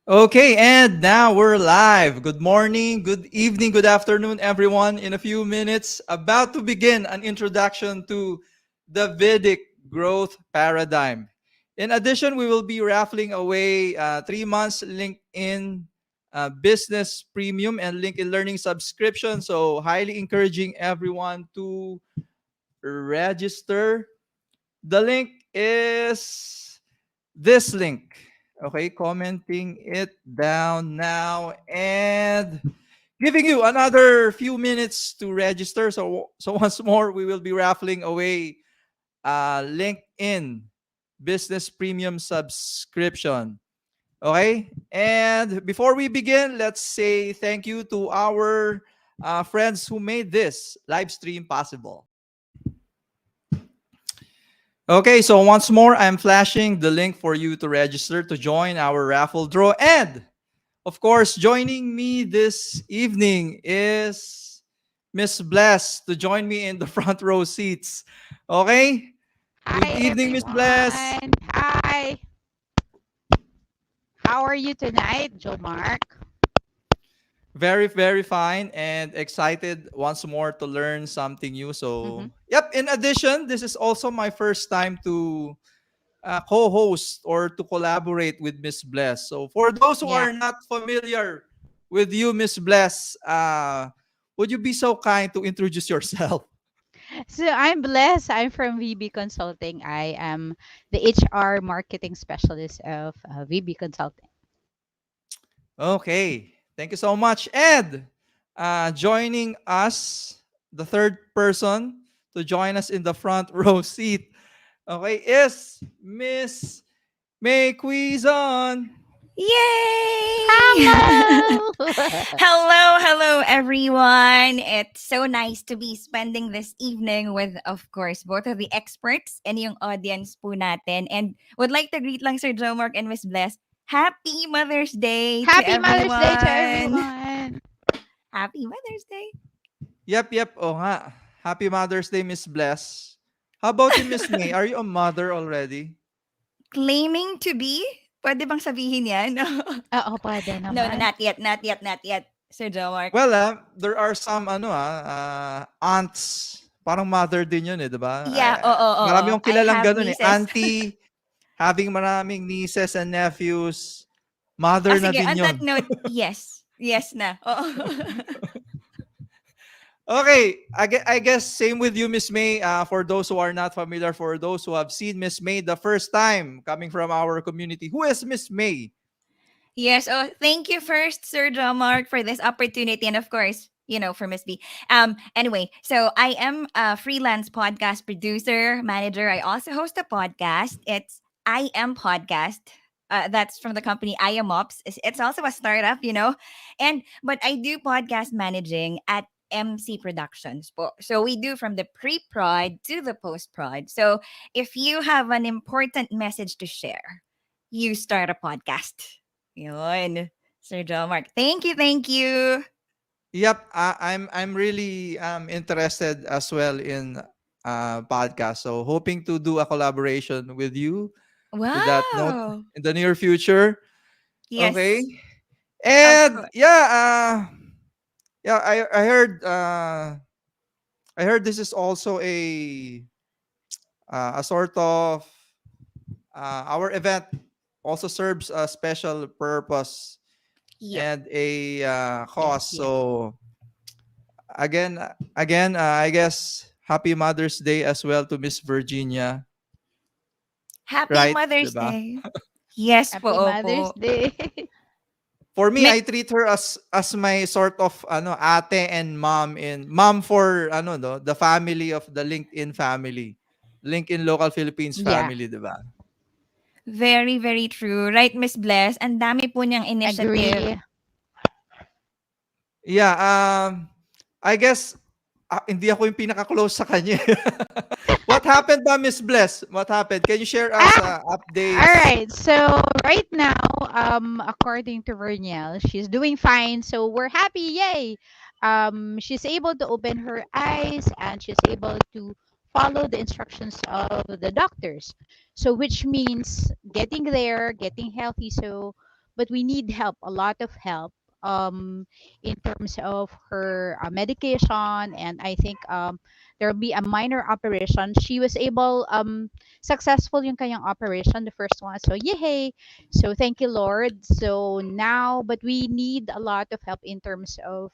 Okay, and now we're live. Good morning, good evening, good afternoon, everyone. In a few minutes, about to begin an introduction to the Vedic Growth Paradigm. In addition, we will be raffling away 3 months LinkedIn Business Premium and LinkedIn Learning subscription. So, highly encouraging everyone to register. The link is this link. Okay, commenting it down now and giving you another few minutes to register. So once more, we will be raffling away LinkedIn Business Premium subscription. Okay, and before we begin, let's say thank you to our friends who made this live stream possible. Okay, so once more, I'm flashing the link for you to register to join our raffle draw. And of course, joining me this evening is Miss Bless to join me in the front row seats. Okay? Good Hi evening, Miss Bless. everyone. Hi. How are you tonight, Joe Mark? Very, very fine and excited once more to learn something new. Mm-hmm. So, yep, in addition, this is also my first time to co-host or to collaborate with Miss Bless. So for those who Yeah. are not familiar with you, Miss Bless, would you be so kind to introduce yourself? So I'm blessed. I'm from VB Consulting. I am the HR marketing specialist of VB Consulting. Okay, thank you so much. And joining us, the third person to join us in the front row seat, okay, is Miss May Quizon. Yay! Hello. Hello, everyone. It's so nice to be spending this evening with, of course, both of the experts and yung audience po natin. And would like to greet lang Sir Joe Mark and Miss Bless. Happy Mother's Day to Happy Mother's Day to everyone. everyone. Happy Mother's Day. Yep. Oh nga. Happy Mother's Day, Miss Bless. How about you, Miss May? Are you a mother already? Claiming to be? Pwede bang sabihin yan? Oo, pwede No, naman. not yet, Sir Joe Mark. Well, there are some aunts, parang mother din 'yun eh, 'di ba? Yeah, oo. Marami akong I kilalang have gano'n eh, nieces. auntie, having maraming nieces and nephews, Ah, mother na sige, din on 'yon. that note, yes. Yes na. Oo. Okay, I guess same with you, Miss May. For those who are not familiar, for those who have seen Miss May the first time coming from our community, who is Miss May? Yes. Oh, thank you first, Sir John Mark, for this opportunity. And of course, for Miss B. Anyway, so I am a freelance podcast producer, manager. I also host a podcast. It's I Am Podcast. That's from the company I Am Ops. It's also a startup. But I do podcast managing at MC Productions. So we do from the pre-prod to the post-prod. So if you have an important message to share, you start a podcast. Yun. Sir John Mark. Thank you, thank you. Yep, I'm really interested as well in podcast. So hoping to do a collaboration with you to that note Wow. in the near future. Okay. Yes, of And course. yeah, I heard this is also a sort of our event also serves a special purpose Yep. and a Yes, cause. yes. So again, I guess happy Mother's Day as well to Miss Virginia, Happy right? Mother's Diba? Day. Yes po, Happy Mother's opo. Day. For me, May, I treat her as my sort of ate and mom for the family of the LinkedIn family. LinkedIn Local Philippines Yeah, family, 'di ba? very, very true. Right, Miss Bless? Ang dami po niyang initiative. agree. Yeah, I guess hindi ako yung pinaka-close sa kanya. What happened ba, Miss Bless? What happened? Can you share us Ah, all updates? right. So right now, according to Vernell, she's doing fine. So we're happy. Yay! She's able to open her eyes and she's able to follow the instructions of the doctors. So which means getting there, getting healthy. So but we need help, a lot of help, in terms of her medication. And I think there'll be a minor operation. She was able, successful yung kanyang operation, the first one. So yay! So thank you, Lord. So now, but we need a lot of help in terms of,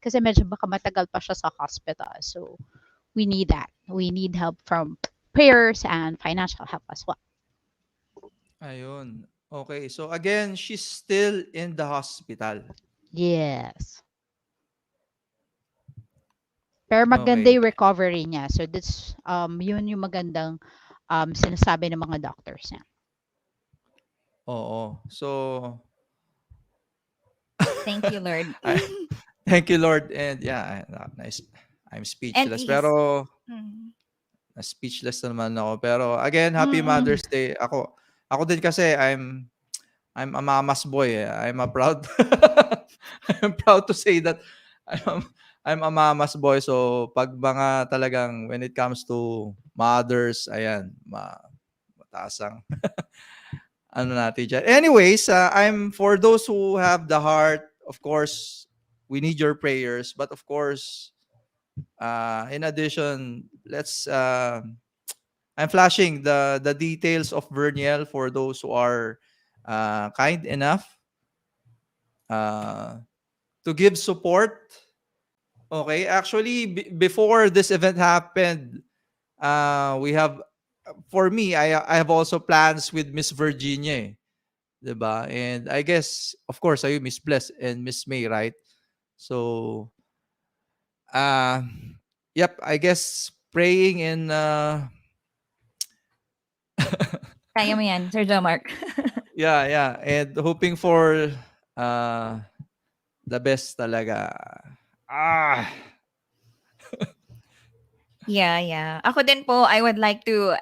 kasi medyo baka matagal pa siya sa hospital. So we need that. We need help from prayers and financial help as well. Ayun. Okay. So again, she's still in the hospital. Yes. Pero maganda Okay. yung recovery niya. So that's yun yung magandang sinasabi ng mga doctors niya. Oo. So Thank you, Lord. I, thank you, Lord. And yeah, nice. I'm And speechless. yes. Pero Mm. speechless na naman ako. Pero again, happy Mm-mm. Mother's Day. Ako din kasi I'm a mama's boy. I'm a proud I'm proud to say that I'm I'm a mama's boy. So pag mga talagang when it comes to mothers, ayan, mataas ang ano natin dyan. Anyways, I'm for those who have the heart, of course, we need your prayers. But of course, in addition, I'm flashing the details of Verniel for those who are kind enough uh, to give support. Okay, actually, before this event happened, we have, for me, I have also plans with Miss Virginia, eh, 'di ba? And I guess, of course, ayun, Miss Bless and Miss May, right? So, uh, yep, I guess praying in Kaya mo yan, Sir John Mark. yeah, and hoping for uh the best talaga. Ah, Yeah. Ako din po, I would like to,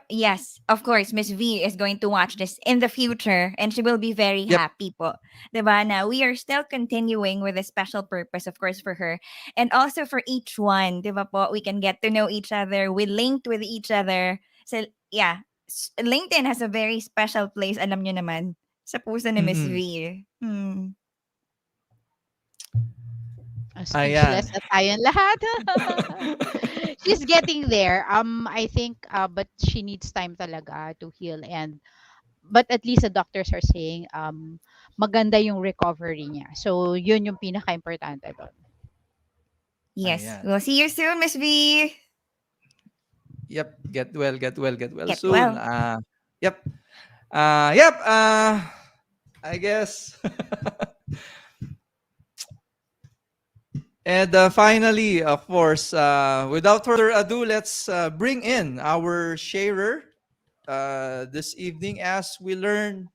yes, of course, Miss V is going to watch this in the future and she will be very yep. happy po. Diba? Now, we are still continuing with a special purpose, of course, for her and also for each one. Diba po? We can get to know each other. We linked with each other. So, yeah, LinkedIn has a very special place, alam nyo naman, sa puso ni Miss Mm-mm. V. Hmm. Ayan. Speechless na tayong lahat. She's getting there. I think, but she needs time talaga to heal. And but at least the doctors are saying maganda yung recovery niya. So yun yung pinaka-importante doon. Yes. Ayan. We'll see you soon, Miss V. Yep, get well Get soon. well. Yep. Yep, I guess. And finally, of course, without further ado, let's bring in our sharer this evening as we learn.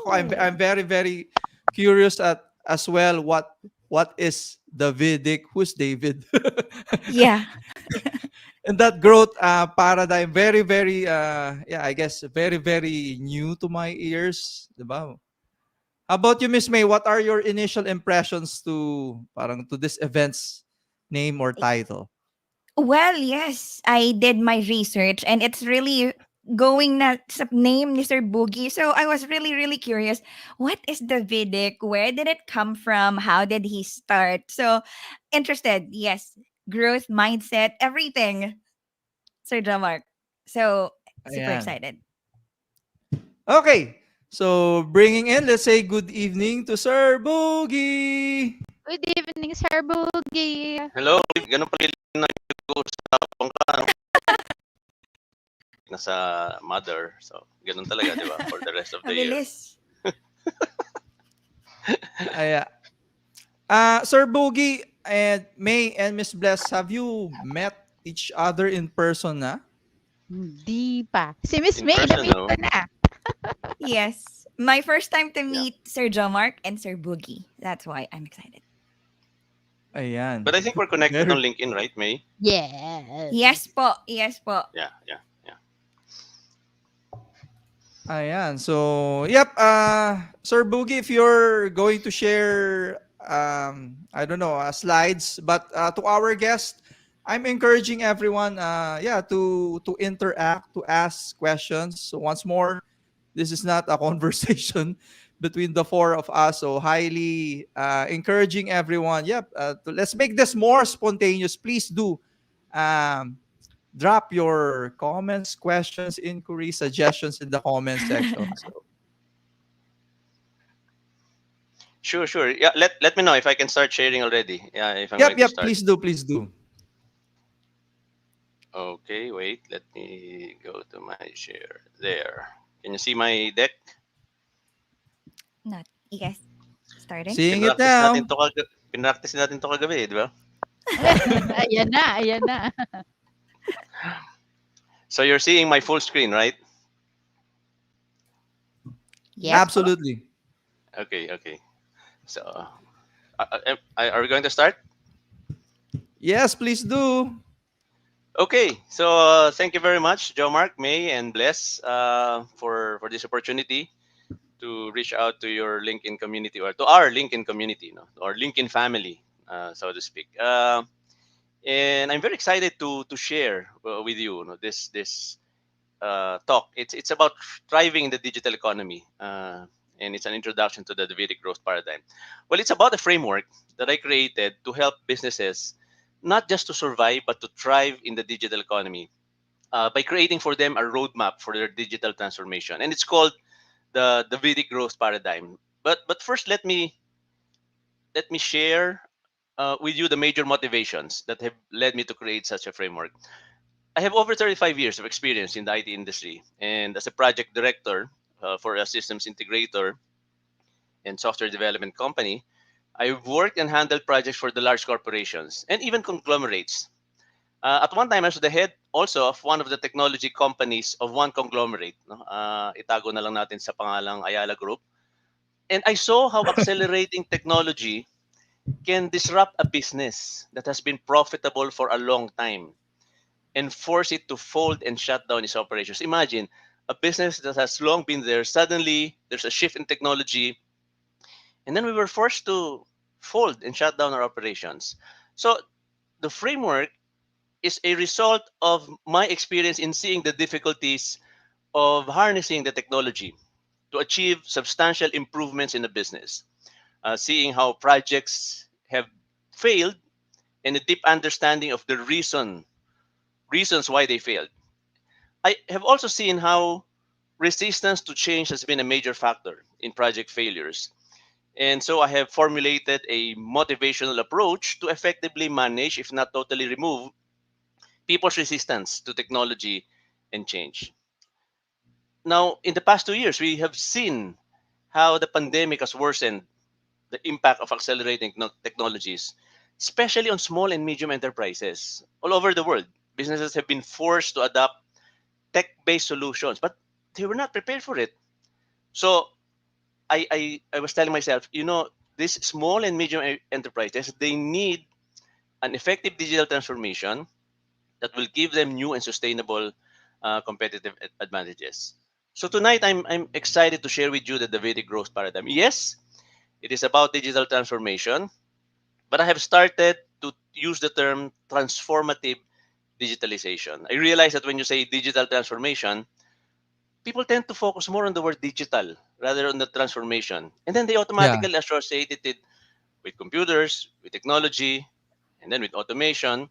I'm very very curious at as well what is Davidic, who's David, Yeah. and that growth paradigm, very very yeah, I guess very very new to my ears, diba? How about you, Miss May? What are your initial impressions to this event's name or title? Well, yes, I did my research and it's really going na sa name ni Sir Boogie. So I was really, really curious. What is the Vedic? Where did it come from? How did he start? So interested. Yes. Growth, mindset, everything. Sir Jamark. So super Ayan. excited. Okay. So bringing in, let's say good evening to Sir Boogie. Good evening, Sir Boogie. Hello, ganun pala yung nag-uusapan ka, no? Nasa mother, so ganun talaga, di ba? For the rest of the year. Abilis. Ayan. Sir Boogie and May and Miss Bless, have you met each other in person na? Hindi pa. Si Miss In May, person, na-meet no? ko na. Yes. My first time to Yeah. meet Sir Jamark and Sir Boogie. That's why I'm excited. Ayan. But I think we're connected on LinkedIn, right, May? Yes. Yes po. Yes po. Yeah. Ayan. So, yep. Sir Boogie, if you're going to share, I don't know, slides, but to our guest, I'm encouraging everyone, to interact, to ask questions. So once more, this is not a conversation between the four of us. So highly encouraging everyone. Yep, let's make this more spontaneous. Please do um, drop your comments, questions, inquiries, suggestions in the comment section. So Sure, sure. Yeah, let me know if I can start sharing already. Yeah, if I'm yep, going to yep. start. Please do, please do. Okay, wait. Let me go to my share. There. Can you see my deck? Not you guys starting? Seeing it Pinractice natin now. to pinractice natin to kagabi, di ba? Ayan na, ayan na. So you're seeing my full screen, right? Yes, po. Absolutely. Okay, okay. So, are we going to start? Yes, please do. Okay. So, thank you very much, Joe, Mark, May, and Bless, for this opportunity to reach out to your LinkedIn community, or to our LinkedIn community, no, or LinkedIn family, so to speak. And I'm very excited to share with you, this talk. It's about thriving in the digital economy, and it's an introduction to the Davidic Growth Paradigm. Well, it's about a framework that I created to help businesses not just to survive but to thrive in the digital economy, by creating for them a roadmap for their digital transformation, and it's called the Vedic Growth Paradigm. But first, let me share with you the major motivations that have led me to create such a framework. I have over 35 years of experience in the IT industry, and as a project director for a systems integrator and software development company, I've worked and handled projects for the large corporations and even conglomerates. At one time, I was the head also of one of the technology companies of one conglomerate. No? Itago na lang natin sa pangalang Ayala Group. And I saw how accelerating technology can disrupt a business that has been profitable for a long time and force it to fold and shut down its operations. Imagine a business that has long been there, suddenly there's a shift in technology, and then we were forced to fold and shut down our operations. So the framework is a result of my experience in seeing the difficulties of harnessing the technology to achieve substantial improvements in the business, seeing how projects have failed and a deep understanding of the reasons why they failed. I have also seen how resistance to change has been a major factor in project failures. And so I have formulated a motivational approach to effectively manage, if not totally remove, people's resistance to technology and change. Now, in the past 2 years, we have seen how the pandemic has worsened the impact of accelerating technologies, especially on small and medium enterprises all over the world. Businesses have been forced to adopt tech-based solutions, but they were not prepared for it. So I was telling myself, these small and medium enterprises, they need an effective digital transformation that will give them new and sustainable competitive advantages. So tonight, I'm excited to share with you the Davidic Growth Paradigm. Yes, it is about digital transformation, but I have started to use the term transformative digitalization. I realize that when you say digital transformation, people tend to focus more on the word digital rather on the transformation. And then they Yeah. automatically associate it with computers, with technology, and then with automation,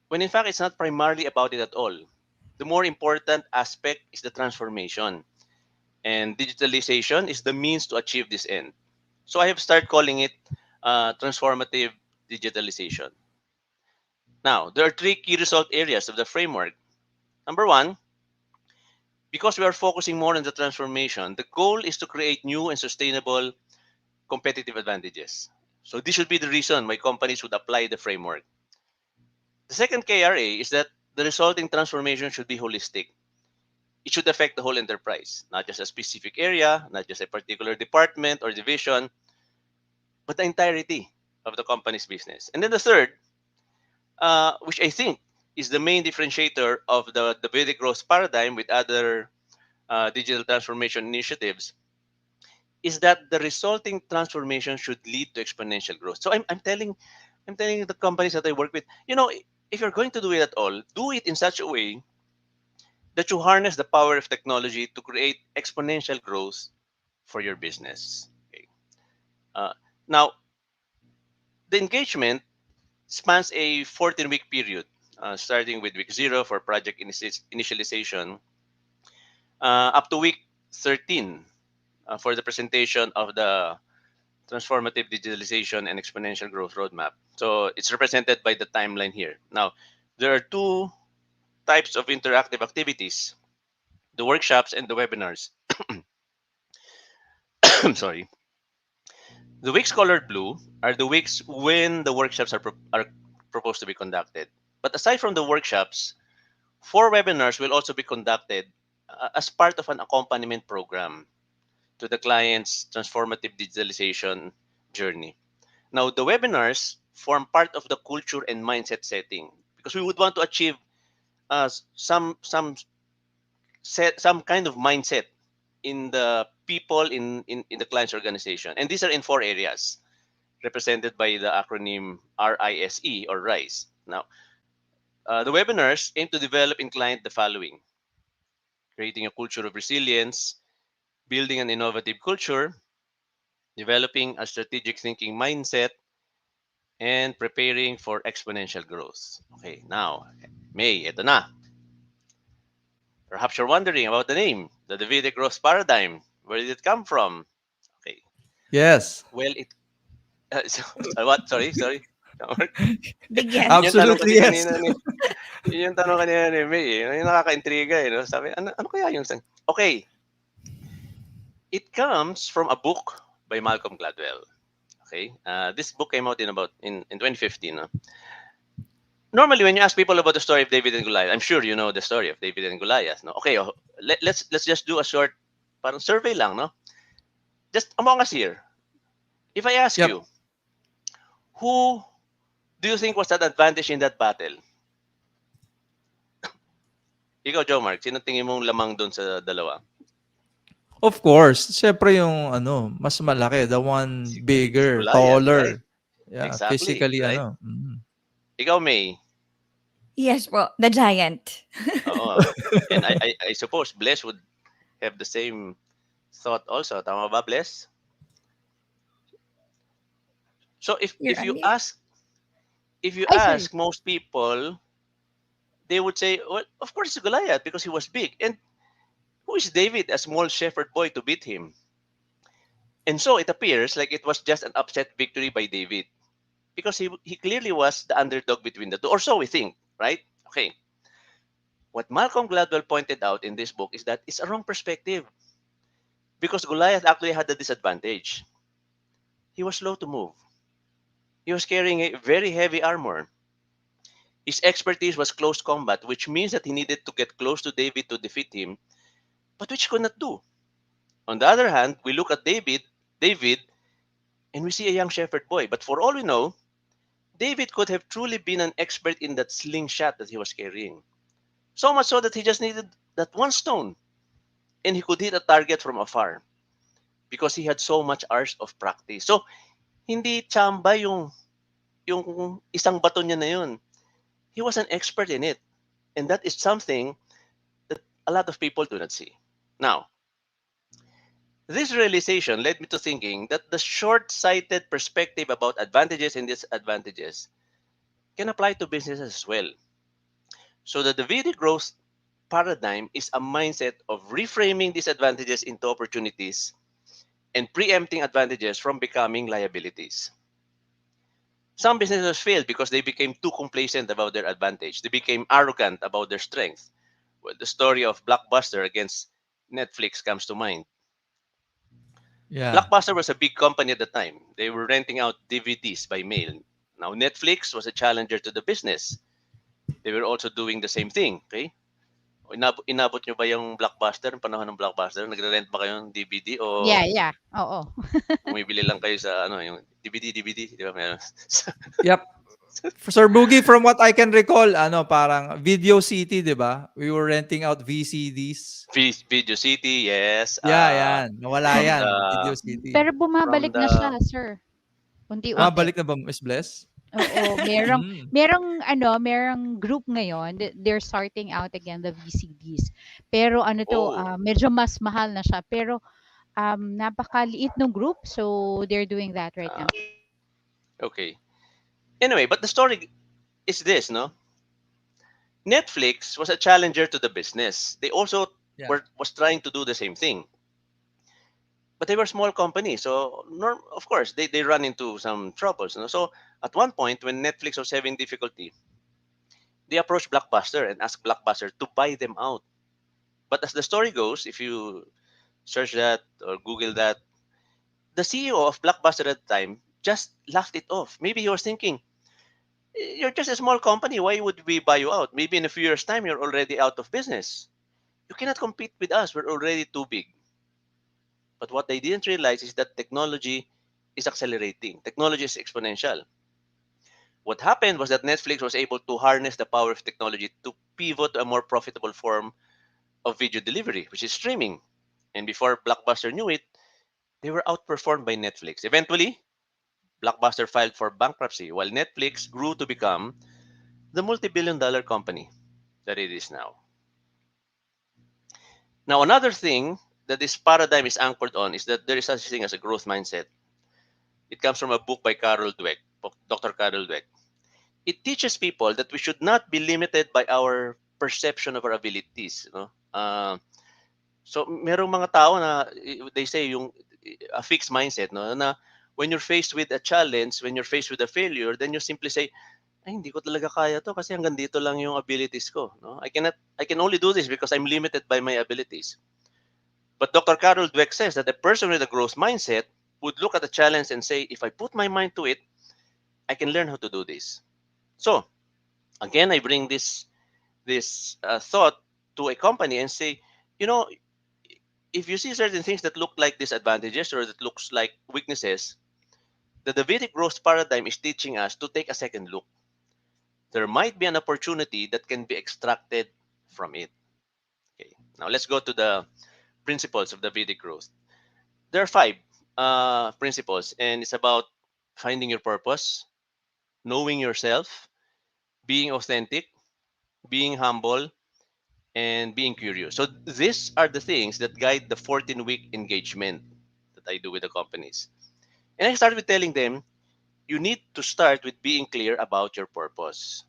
when in fact it's not primarily about it at all. The more important aspect is the transformation, and digitalization is the means to achieve this end. So I have started calling it transformative digitalization. Now, there are three key result areas of the framework. Number one, because we are focusing more on the transformation, the goal is to create new and sustainable competitive advantages. So this should be the reason why companies would apply the framework. The second KRA is that the resulting transformation should be holistic. It should affect the whole enterprise, not just a specific area, not just a particular department or division, but the entirety of the company's business. And then the third, which I think is the main differentiator of the Vedic growth paradigm with other digital transformation initiatives, is that the resulting transformation should lead to exponential growth. So I'm telling the companies that I work with, if you're going to do it at all, do it in such a way that you harness the power of technology to create exponential growth for your business. Okay. Uh, Now, the engagement spans a 14-week period, starting with week 0 for project initialization, up to week 13 for the presentation of the transformative digitalization and exponential growth roadmap. So it's represented by the timeline here. Now, there are two types of interactive activities: the workshops and the webinars. I'm sorry. The weeks colored blue are the weeks when the workshops are proposed to be conducted. But aside from the workshops, 4 webinars will also be conducted as part of an accompaniment program to the client's transformative digitalization journey. Now, the webinars form part of the culture and mindset setting because we would want to achieve some kind of mindset in the people in the client's organization. And these are in 4 areas represented by the acronym RISE or RISE. Now, the webinars aim to develop in client the following: creating a culture of resilience, building an innovative culture, developing a strategic thinking mindset, and preparing for exponential growth. Okay, now, May, ito na. Perhaps you're wondering about the name, the Davidic Growth Paradigm. Where did it come from? Okay, Yes. well, what? Sorry. Big Yun yes. yung tanong Absolutely kasi yes. kanina ni, yun yung tanong kanina ni May, eh. Yung nakaka-intriga, eh, no? Sabi, ano kaya yung... Okay, it comes from a book by Malcolm Gladwell. Okay, this book came out in 2015. No? Normally, when you ask people about the story of David and Goliath, I'm sure you know the story of David and Goliath. No, okay, let's just do a short, parang survey lang, no? Just among us here, if I ask Yep. you, who do you think was at advantage in that battle? Ikaw, Joe Mark, sino tingin mong lamang doon sa dalawa? Of course, siyempre yung ano, mas malaki, the one Si bigger, Goliath, right? taller. Yeah, Exactly, physically right? ano. Mm. Ikaw, May. Yes po, the giant. Oo. And I suppose Bless would have the same thought also. Tama ba, Bless? So You're if on you mute. ask if you Ay, sorry. ask most people, they would say, well, of course it's Goliath because he was big. And who is David, a small shepherd boy, to beat him? And so it appears like it was just an upset victory by David because he clearly was the underdog between the two, or so we think, right? Okay. What Malcolm Gladwell pointed out in this book is that it's a wrong perspective because Goliath actually had the disadvantage. He was slow to move. He was carrying a very heavy armor. His expertise was close combat, which means that he needed to get close to David to defeat him, but which he could not do. On the other hand, we look at David, and we see a young shepherd boy. But for all we know, David could have truly been an expert in that slingshot that he was carrying. So much so that he just needed that one stone, and he could hit a target from afar because he had so much hours of practice. So, hindi chamba yung isang bato niya na yun. He was an expert in it. And that is something that a lot of people do not see. Now, this realization led me to thinking that the short-sighted perspective about advantages and disadvantages can apply to businesses as well. So the Davidic growth paradigm is a mindset of reframing disadvantages into opportunities and preempting advantages from becoming liabilities. Some businesses failed because they became too complacent about their advantage. They became arrogant about their strength. Well, the story of Blockbuster against Netflix comes to mind. Yeah. Blockbuster was a big company at the time. They were renting out DVDs by mail. Now, Netflix was a challenger to the business. They were also doing the same thing. Okay? Inabot nyo ba yung Blockbuster, yung panahon ng Blockbuster? Nagre-rent ba kayo ng DVD o Yeah. Oo. bumibili lang kayo sa ano, yung DVD, di ba? Meron. Yep. Sir Boogie, from what I can recall, ano, parang Video City, di ba? We were renting out VCDs. Video City, yes. Yeah, yan. Nawala From yan. the Video City. Pero from bumabalik na the siya, sir. Unti-unti. Balik na ba, Miss Bless? Oo, Mm. merong group ngayon, they're sorting out again the VCDs. Pero ano to, oh medyo mas mahal na siya. Pero napakaliit ng group. So they're doing that right now. Okay. Anyway, but the story is this, no? Netflix was a challenger to the business. They also Yeah. was trying to do the same thing, but they were small companies, so of course they run into some troubles. So at one point, when Netflix was having difficulty, they approached Blockbuster and asked Blockbuster to buy them out. But as the story goes, if you search that or Google that, the CEO of Blockbuster at the time just laughed it off. Maybe he was thinking, you're just a small company. Why would we buy you out? Maybe in a few years' time, you're already out of business. You cannot compete with us. We're already too big. But what they didn't realize is that technology is accelerating. Technology is exponential. What happened was that Netflix was able to harness the power of technology to pivot to a more profitable form of video delivery, which is streaming. And before Blockbuster knew it, they were outperformed by Netflix. Eventually, Blockbuster filed for bankruptcy, while Netflix grew to become the multi-billion-dollar company that it is now. Now, another thing that this paradigm is anchored on is that there is such a thing as a growth mindset. It comes from a book by Carol Dweck, Dr. Carol Dweck. It teaches people that we should not be limited by our perception of our abilities. So merong mga tao na they say yung a fixed mindset, no, na when you're faced with a challenge, when you're faced with a failure, then you simply say, ay, hindi ko talaga kaya to kasi hanggang dito lang yung abilities ko, no? I can only do this because I'm limited by my abilities. But Dr. Carol Dweck says that a person with a growth mindset would look at a challenge and say, if I put my mind to it, I can learn how to do this. So again, I bring this thought to a company and say, you know, if you see certain things that look like disadvantages or that looks like weaknesses, the Davidic growth paradigm is teaching us to take a second look. There might be an opportunity that can be extracted from it. Okay. Now let's go to the principles of Davidic growth. There are five principles, and it's about finding your purpose, knowing yourself, being authentic, being humble, and being curious. So these are the things that guide the 14-week engagement that I do with the companies. And I started with telling them, you need to start with being clear about your purpose.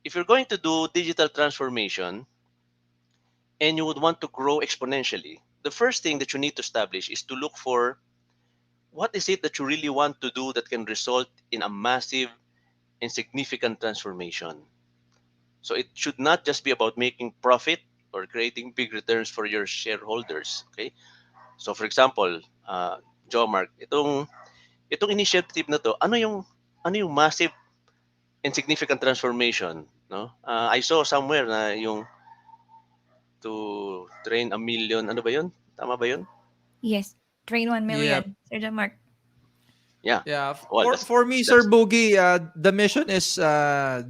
If you're going to do digital transformation and you would want to grow exponentially, the first thing that you need to establish is to look for what is it that you really want to do that can result in a massive and significant transformation. So it should not just be about making profit or creating big returns for your shareholders. Okay. So for example, Joe Mark, itong initiative na to, ano yung massive and significant transformation, no? I saw somewhere na yung to train a million, ano ba 'yun? Tama ba 'yun? Yes. Train 1 Yep. million. Sir John Mark. Yeah. Yeah. Well, For me, Sir that's Boogie, the mission is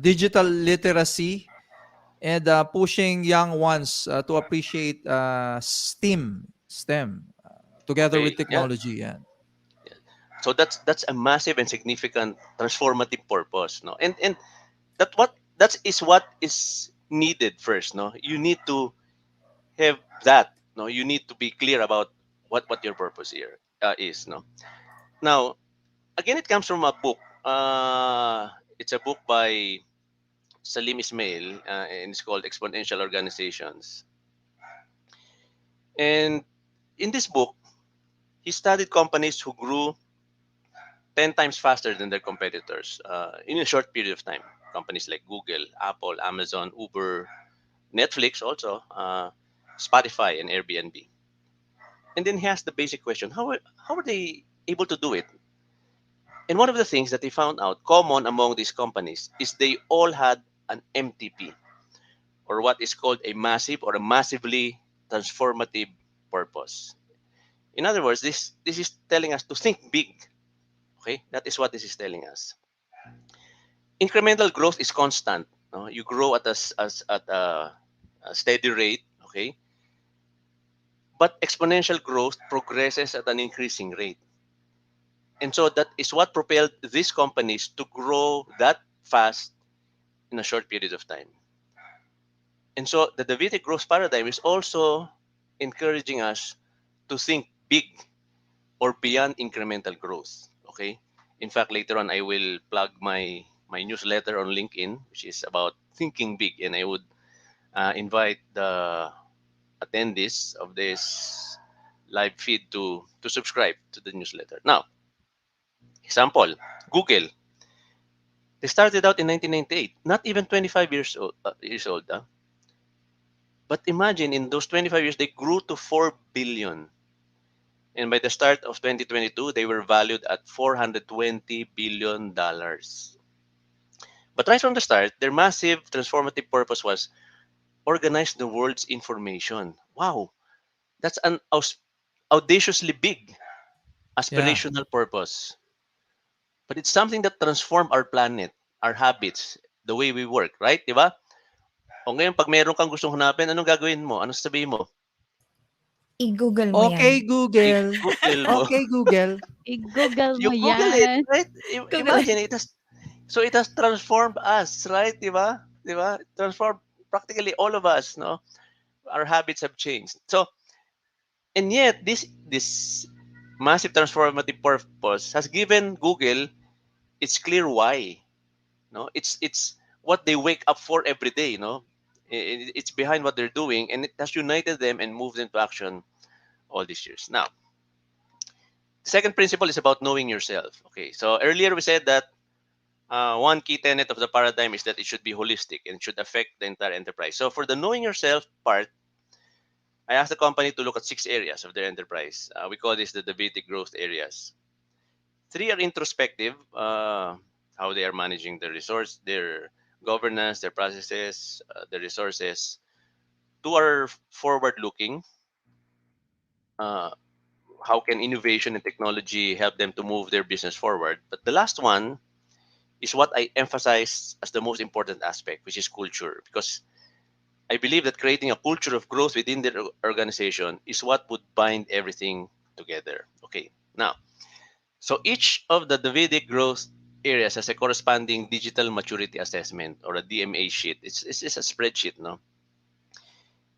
digital literacy and pushing young ones to appreciate STEM, together with okay. Yeah. technology. Yeah. So that's a massive and significant transformative purpose, no? And that is what is needed first, no? You need to have that, no? You need to be clear about what your purpose here is, no? Now, again, it comes from a book. It's a book by Salim Ismail, and it's called Exponential Organizations. And in this book, he studied companies who grew 10 times faster than their competitors in a short period of time. Companies like Google, Apple, Amazon, Uber, Netflix, also Spotify, and Airbnb. And then he asked the basic question: how are they able to do it? And one of the things that he found out common among these companies is they all had an MTP, or what is called a massive or a massively transformative purpose. In other words, this is telling us to think big. Okay, that is what this is telling us. Incremental growth is constant. No? You grow at a steady rate. Okay, but exponential growth progresses at an increasing rate, and so that is what propelled these companies to grow that fast in a short period of time. And so the Davidic growth paradigm is also encouraging us to think big or beyond incremental growth. Okay. In fact, later on, I will plug my newsletter on LinkedIn, which is about thinking big, and I would invite the attendees of this live feed to subscribe to the newsletter. Now, example, Google. They started out in 1998, not even 25 years old. But imagine in those 25 years, they grew to 4 billion. And by the start of 2022, they were valued at $420 billion. But right from the start, their massive transformative purpose was organize the world's information. Wow, that's an audaciously big Yeah. aspirational purpose. But it's something that transformed our planet, our habits, the way we work, right? Diba? O ngayon, pag meron kang gustong hanapin, anong gagawin mo? Anong sasabihin mo? I-Google mo yan. Okay, Google. I-Google mo. Okay, Google. I-Google mo You Google it, yan. right? Google. Imagine, it has transformed us, right? Diba? Diba? Transformed practically all of us, no? Our habits have changed. So, and yet, this massive transformative purpose has given Google its clear why. No, it's what they wake up for every day. No, it's behind what they're doing, and it has united them and moved them to action all these years. Now, the second principle is about knowing yourself. Okay, so earlier we said that one key tenet of the paradigm is that it should be holistic and it should affect the entire enterprise. So for the knowing yourself part, I asked the company to look at 6 areas of their enterprise. We call this the Davidic growth areas. 3 are introspective, how they are managing their governance, their processes, their resources. 2 are forward-looking. Uh, how can innovation and technology help them to move their business forward? But the last one is what I emphasize as the most important aspect, which is culture, because I believe that creating a culture of growth within the organization is what would bind everything together. Okay, now, so each of the Davidic growth areas has a corresponding digital maturity assessment or a DMA sheet. It's a spreadsheet, no?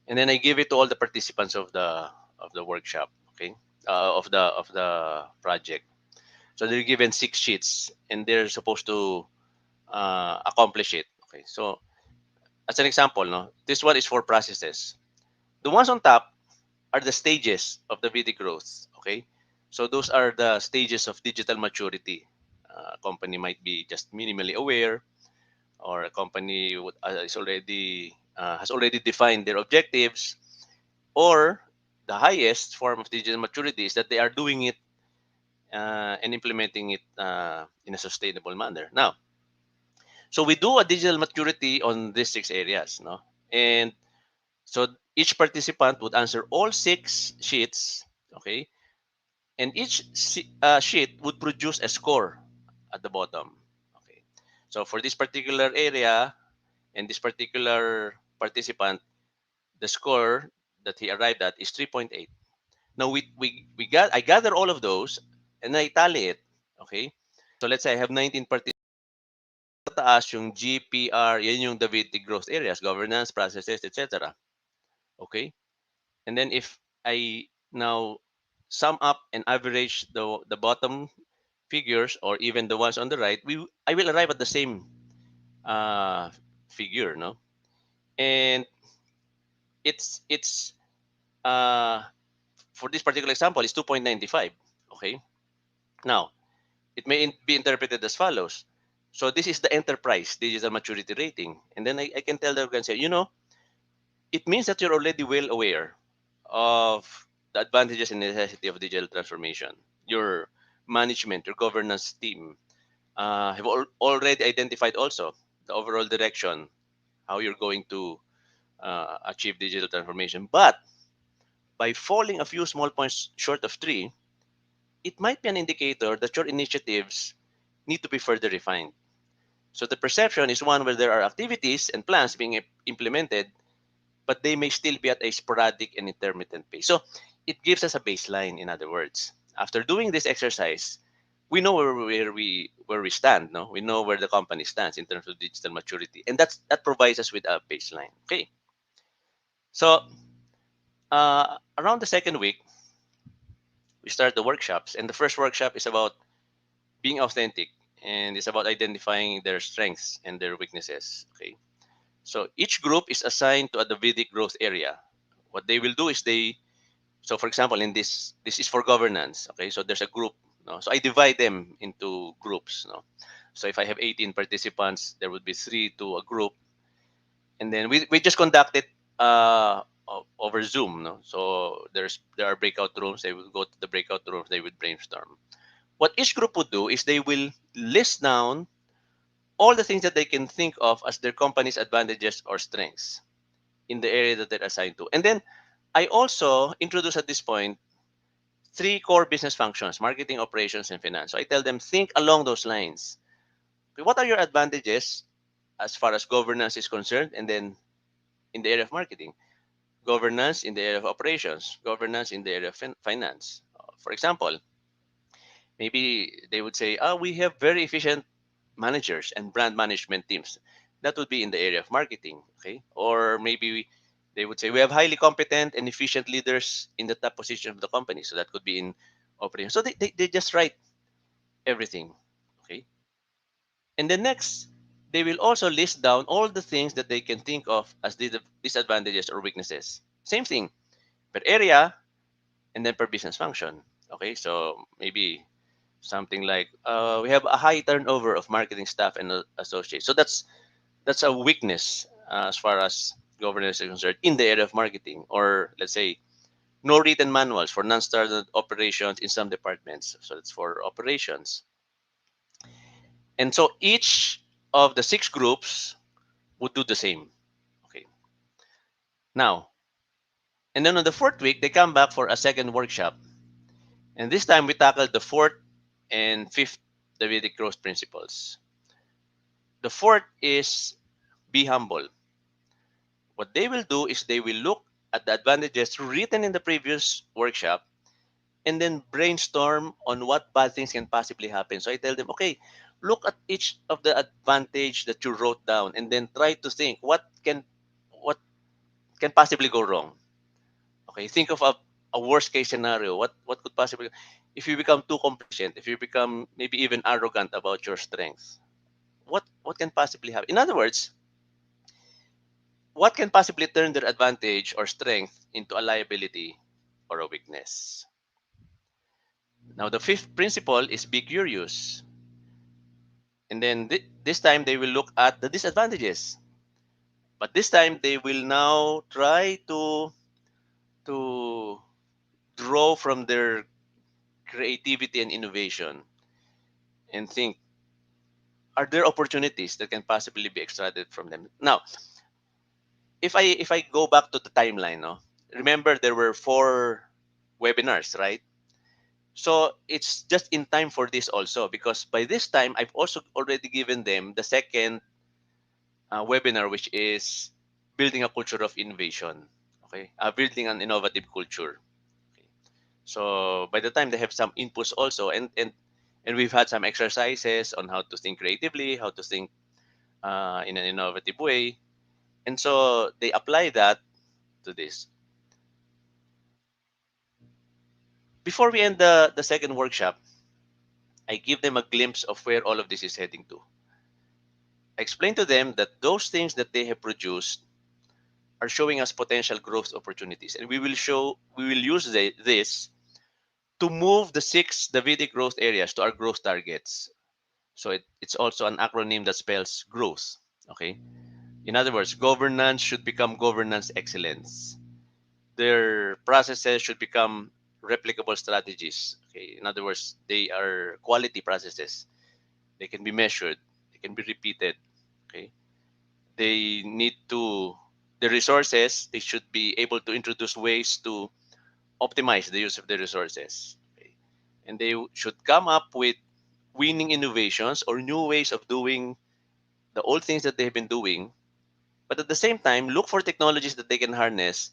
And then I give it to all the participants of the workshop, okay, of the project. So they're given 6 sheets, and they're supposed to accomplish it. Okay, so as an example, no, this one is for processes. The ones on top are the stages of the Vedic growth. Okay, so those are the stages of digital maturity. A company might be just minimally aware, or a company has already defined their objectives, or the highest form of digital maturity is that they are doing it and implementing it in a sustainable manner. Now, so we do a digital maturity on these 6 areas, no, and so each participant would answer all 6 sheets. Okay, and each sheet would produce a score at the bottom. Okay, so for this particular area and this particular participant, the score that he arrived at is 3.8. Now I gather all of those and I tally it. Okay, so let's say I have 19 participants. Taas yung GPR, yan yung Davidic growth areas, governance, processes, etc. Okay, and then if I now sum up and average the bottom figures or even the ones on the right, I will arrive at the same uh, figure, no? And it's uh, for this particular example, it's 2.95. Okay. Now it may be interpreted as follows. So this is the enterprise digital maturity rating, and then I can tell the organization, it means that you're already well aware of the advantages and necessity of digital transformation. Your management, your governance team have already identified also the overall direction, how you're going to achieve digital transformation. But by falling a few small points short of 3, it might be an indicator that your initiatives need to be further refined. So the perception is one where there are activities and plans being implemented, but they may still be at a sporadic and intermittent pace. So it gives us a baseline, in other words. After doing this exercise, we know where we stand. No, we know where the company stands in terms of digital maturity, and that provides us with a baseline. Okay, so around the second week, we start the workshops. And the first workshop is about being authentic, and it's about identifying their strengths and their weaknesses. Okay. So each group is assigned to a Davidic growth area. What they will do is so for example, in this is for governance. Okay. So there's a group. No? So I divide them into groups. No? So if I have 18 participants, there would be three to a group. And then we just conduct it over Zoom. No? So there are breakout rooms. They will go to the breakout rooms. They would brainstorm. What each group would do is they will list down all the things that they can think of as their company's advantages or strengths in the area that they're assigned to. And then I also introduce at this point three core business functions: marketing, operations, and finance. So I tell them, think along those lines. Okay, what are your advantages as far as governance is concerned? And then in the area of marketing, governance in the area of operations, governance in the area of finance. For example, maybe they would say, we have very efficient managers and brand management teams. That would be in the area of marketing. Okay. Or maybe they would say, we have highly competent and efficient leaders in the top position of the company. So that could be in operations. So they just write everything. Okay. And then next, they will also list down all the things that they can think of as disadvantages or weaknesses. Same thing per area and then per business function. Okay. So maybe something like we have a high turnover of marketing staff and associates. So that's a weakness as far as governance is concerned in the area of marketing. Or let's say no written manuals for non-standard operations in some departments. So that's for operations. And so each of the six groups would do the same. Okay. Now, and then on the fourth week, they come back for a second workshop. And this time we tackled the fourth and fifth Davidic growth principles. The fourth is be humble. What they will do is they will look at the advantages written in the previous workshop and then brainstorm on what bad things can possibly happen. So I tell them, okay, look at each of the advantage that you wrote down and then try to think what can possibly go wrong. Okay, think of a worst case scenario. What could possibly, if you become too complacent, if you become maybe even arrogant about your strengths, what can possibly happen? In other words, what can possibly turn their advantage or strength into a liability or a weakness? Now, the fifth principle is be curious. And then this time they will look at the disadvantages. But this time they will now try to draw from their creativity and innovation and think, are there opportunities that can possibly be extracted from them? Now, if I go back to the timeline, no, remember there were four webinars, right? So it's just in time for this also, because by this time I've also already given them the second webinar, which is building a culture of innovation. Okay, building an innovative culture. Okay. So by the time they have some inputs also, and we've had some exercises on how to think creatively, how to think in an innovative way, and so they apply that to this. Before we end the second workshop, I give them a glimpse of where all of this is heading to. I explain to them that those things that they have produced are showing us potential growth opportunities, and we will use this to move the six Davidic growth areas to our growth targets. So it's also an acronym that spells growth. Okay. In other words, governance should become governance excellence. Their processes should become replicable strategies. Okay. In other words, they are quality processes. They can be measured. They can be repeated. Okay. They need to the resources. They should be able to introduce ways to optimize the use of the resources. Okay. And they should come up with winning innovations or new ways of doing the old things that they've been doing, but at the same time look for technologies that they can harness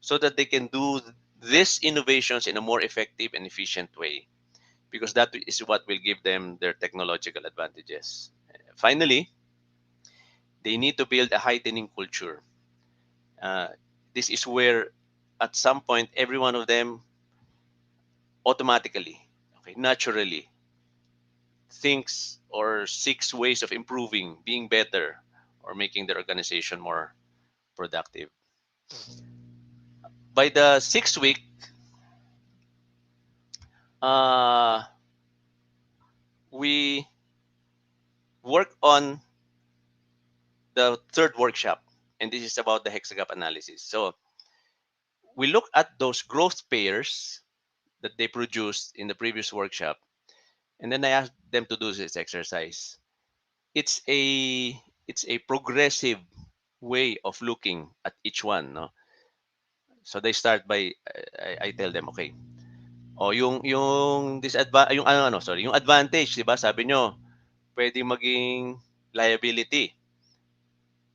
so that they can do these innovations in a more effective and efficient way, because that is what will give them their technological advantages. Finally, they need to build a heightening culture. uh, this is where at some point every one of them automatically, okay, naturally thinks or seeks ways of improving, being better, or making their organization more productive. By the sixth week, uh, we work on the third workshop, and this is about the hexagon analysis. So we look at those growth pairs that they produced in the previous workshop, and then I asked them to do this exercise. It's a it's a progressive way of looking at each one, no? So they start by I tell them, okay. O yung yung sorry, yung advantage, 'di ba? Sabi nyo, pwedeng maging liability.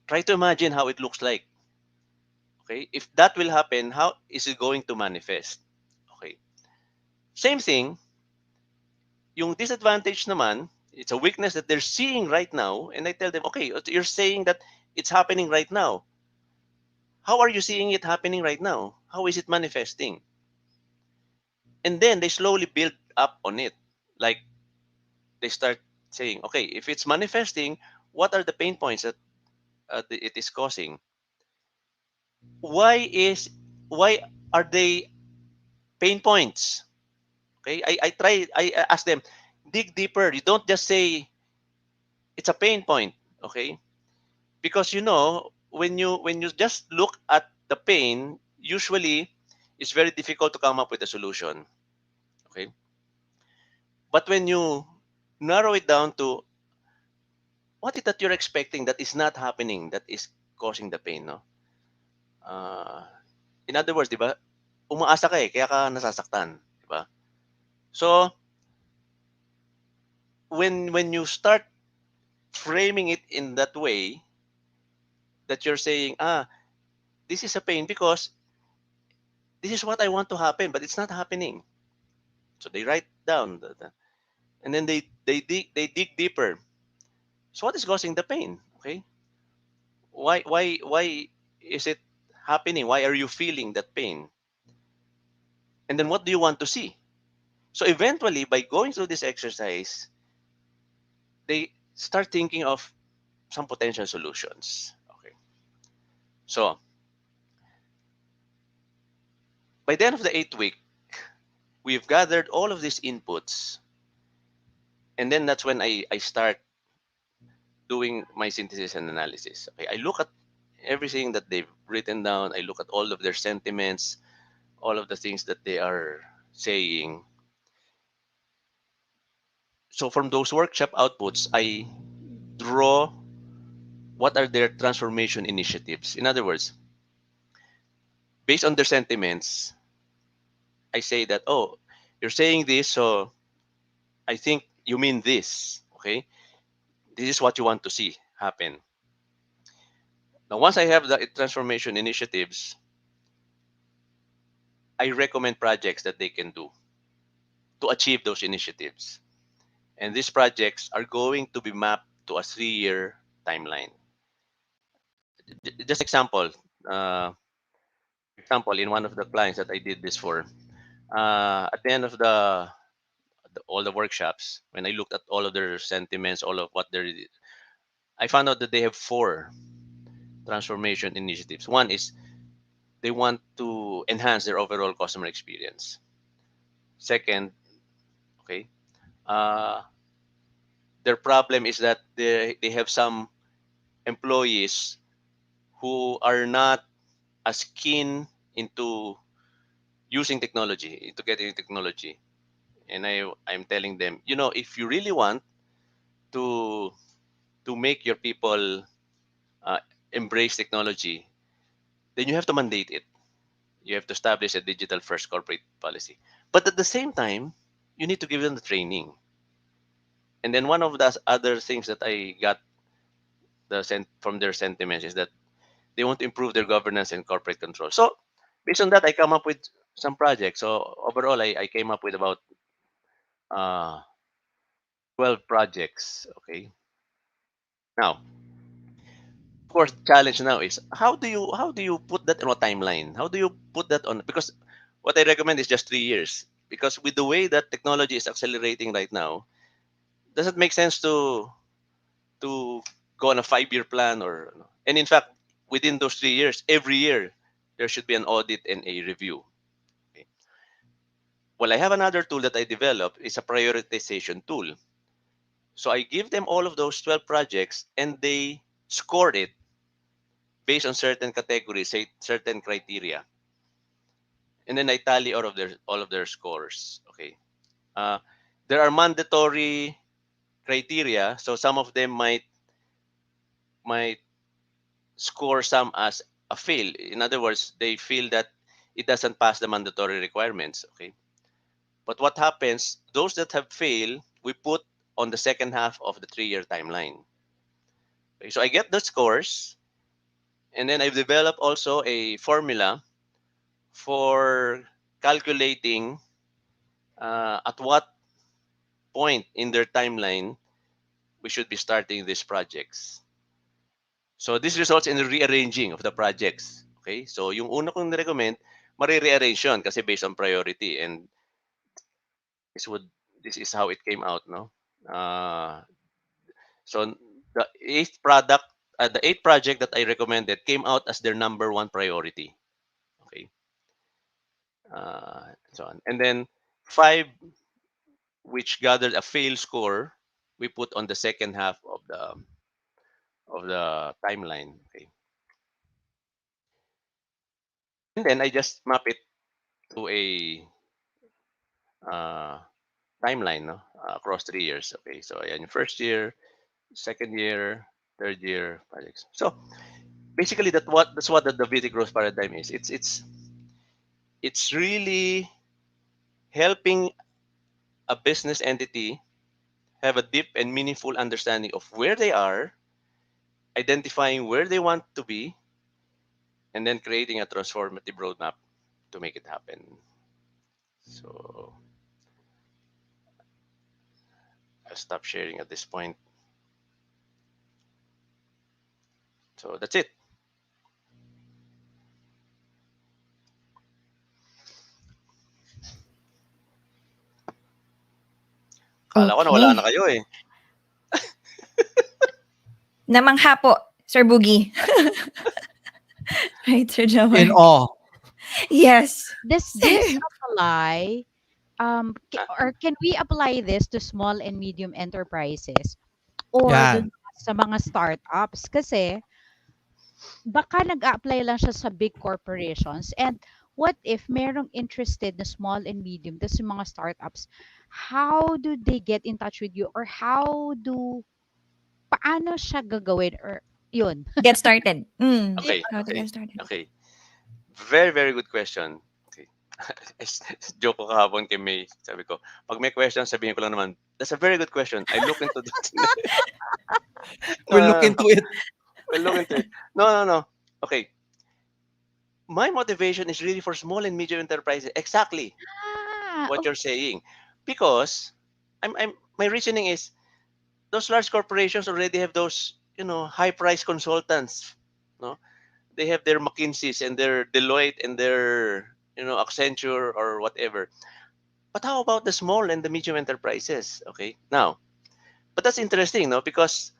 Try to imagine how it looks like. Okay? If that will happen, how is it going to manifest? Okay. Same thing, yung disadvantage naman, it's a weakness that they're seeing right now, and I tell them, okay, you're saying that it's happening right now. How are you seeing it happening right now? How is it manifesting? And then they slowly build up on it. Like they start saying, okay, if it's manifesting, what are the pain points that it is causing? Why is why are they pain points? Okay, I ask them, dig deeper. You don't just say it's a pain point. Okay, because when you just look at the pain, usually it's very difficult to come up with a solution. Okay, but when you narrow it down to what is that you're expecting that is not happening, that is causing the pain, no? Uh, in other words, di ba, umaasa ka kaya ka nasasaktan, di ba? So, when you start framing it in that way, that you're saying, this is a pain because this is what I want to happen, but it's not happening. So they write down, and then they dig deeper. So what is causing the pain? Okay, why is it happening? Why are you feeling that pain? And then what do you want to see? So eventually, by going through this exercise, they start thinking of some potential solutions. Okay. So by the end of the 8th week, we've gathered all of these inputs. And then that's when I start doing my synthesis and analysis. Okay. I look at everything that they've written down. I look at all of their sentiments, all of the things that they are saying. So from those workshop outputs, I draw what are their transformation initiatives. In other words, based on their sentiments, I say that, oh, you're saying this, so I think you mean this. Okay. This is what you want to see happen. Now, once I have the transformation initiatives, I recommend projects that they can do to achieve those initiatives. And these projects are going to be mapped to a 3-year timeline. Just uh, example, in one of the clients that I did this for, at the end of all the workshops, when I looked at all of their sentiments, all of what they're, I found out that they have 4 transformation initiatives. One is they want to enhance their overall customer experience. Second, okay, uh, their problem is that they have some employees who are not as keen into using technology, into getting technology. And I'm telling them, if you really want to make your people uh, embrace technology, then you have to mandate it. You have to establish a digital first corporate policy. But at the same time, you need to give them the training. And then one of the other things that I got from their sentiments is that they want to improve their governance and corporate control. So based on that, I come up with some projects. So overall, I came up with about uh, 12 projects. Okay. Now, of course, the challenge now is how do you put that on a timeline? How do you put that on? Because what I recommend is just 3 years. because with the way that technology is accelerating right now, does it make sense to go on a 5-year plan? Or and in fact, within those 3 years, every year there should be an audit and a review. Okay. Well, I have another tool that I developed. Is a prioritization tool. So I give them all of those 12 projects, and they score it based on certain categories, say certain criteria, and then I tally all of their scores. Okay. Uh, there are mandatory criteria, so some of them might score some as a fail. In other words, they feel that it doesn't pass the mandatory requirements. Okay. But what happens? Those that have failed, we put on the second half of the 3-year timeline. Okay, so I get the scores, and then I've developed also a formula for calculating at what point in their timeline we should be starting these projects. So this results in the rearranging of the projects. Okay? So yung una kong recommend, mare-rearrange yun kasi based on priority, and this would this is how it came out, no? So the eighth project that I recommended came out as their number one priority. Okay. So on. And then five, which gathered a fail score, we put on the second half of the timeline. Okay. And then I just map it to a uh, timeline, no, across 3 years. Okay. So in first year, second year, third year projects. So basically, that's what the Davidic growth paradigm is. It's really helping a business entity have a deep and meaningful understanding of where they are, identifying where they want to be, and then creating a transformative roadmap to make it happen. So I'll stop sharing at this point. So that's it. Kala ko nawala na Okay. kayo eh. Namangha po, Sir Boogie. Right, Sir In Jomar? awe. Yes. Does this apply or can we apply this to small and medium enterprises or Yan. dun sa mga startups? Kasi baka nag-a-apply lang siya sa big corporations, and what if merong interested na small and medium, tas yung mga startups, how do they get in touch with you, or paano siya gagawin, or yun? Get started. Okay, How to okay, get started. okay. Very, very good question. Okay. Joke ko kahapon kay May. Sabi ko, pag may question, sabihin ko lang naman, that's a very good question. I look into that. No, We'll no, look no, no. into it. We'll look into it. No, no, no. Okay. My motivation is really for small and medium enterprises. Exactly Ah, what okay. you're saying. Because my reasoning is those large corporations already have those, high price consultants. No? They have their McKinseys and their Deloitte and their, Accenture or whatever. But how about the small and the medium enterprises? Okay. Now, but that's interesting, no? Because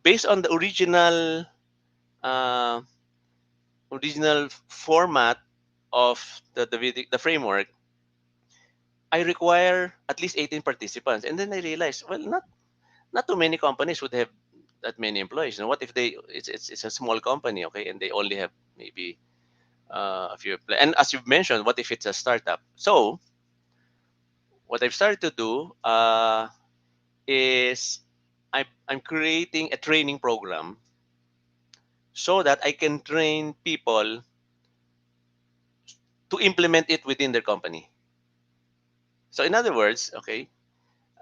based on the uh, original format of the framework, I require at least 18 participants. And then I realized, well, not too many companies would have that many employees. What if it's a small company, okay, and they only have maybe a few. And as you've mentioned, what if it's a startup? So what I've started to do is I'm creating a training program so that I can train people to implement it within their company. So in other words, okay,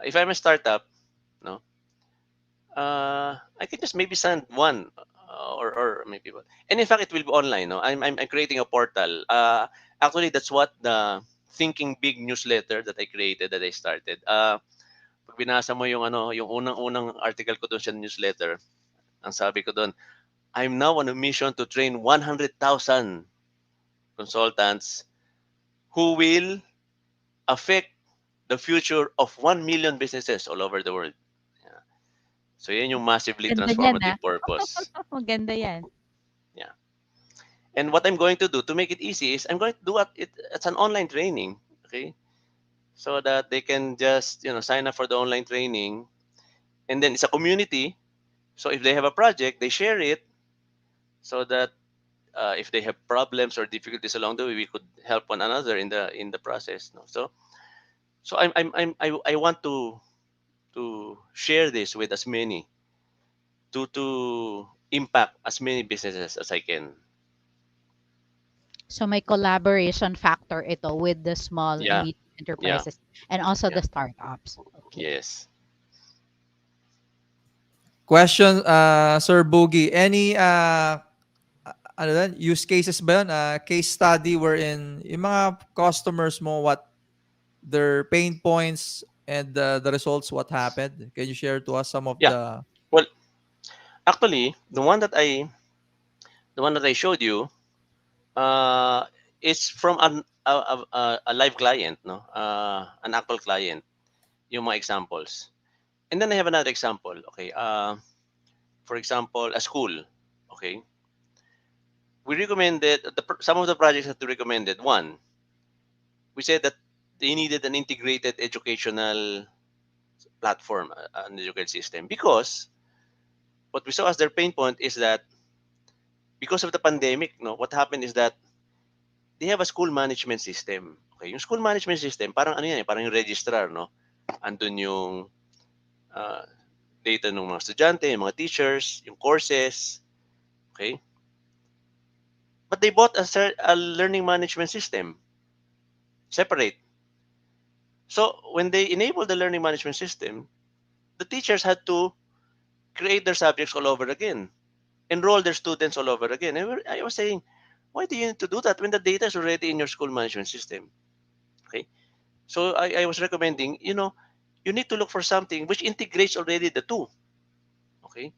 if I'm a startup, no, I can just maybe send one or maybe one. And in fact, it will be online. No, I'm creating a portal. Actually, that's what the Thinking Big newsletter that I created, that I started. Pag binasa mo yung unang-unang article ko doon sa newsletter, ang sabi ko doon, I'm now on a mission to train 100,000 consultants who will affect the future of 1 million businesses all over the world. Yeah. So yan yung massively Ganda niyan, transformative purpose. Maganda yan. Yeah. And what I'm going to do to make it easy is I'm going to do it's an online training. Okay. So that they can just, sign up for the online training. And then it's a community. So if they have a project, they share it so that if they have problems or difficulties along the way, we could help one another in the process. No? So I want to share this with as many to impact as many businesses as I can. So may collaboration factor ito with the small and Yeah, medium yeah, enterprises and also yeah. the startups. Okay. Yes. Question, Sir Boogie, any ano yan, use cases ba yun? Case study wherein yung mga customers mo, what their pain points and the results, what happened? Can you share to us some of Yeah. the... Well, actually, the one that I showed you uh, is from a live client, no, an actual client. Yung mga examples, and then I have another example. Okay. For example, a school. Okay. We recommended some of the projects that we recommended. One, we said that they needed an integrated educational platform, an educational system, because what we saw as their pain point is that because of the pandemic, no, what happened is that they have a school management system. Okay, yung school management system, parang ano yan, parang yung registrar, no? Andun yung uh, data ng mga estudyante, yung mga teachers, yung courses, okay? But they bought a learning management system, separate. So when they enabled the learning management system, the teachers had to create their subjects all over again, enroll their students all over again. And I was saying, why do you need to do that when the data is already in your school management system? Okay. So I was recommending, you need to look for something which integrates already the two. Okay.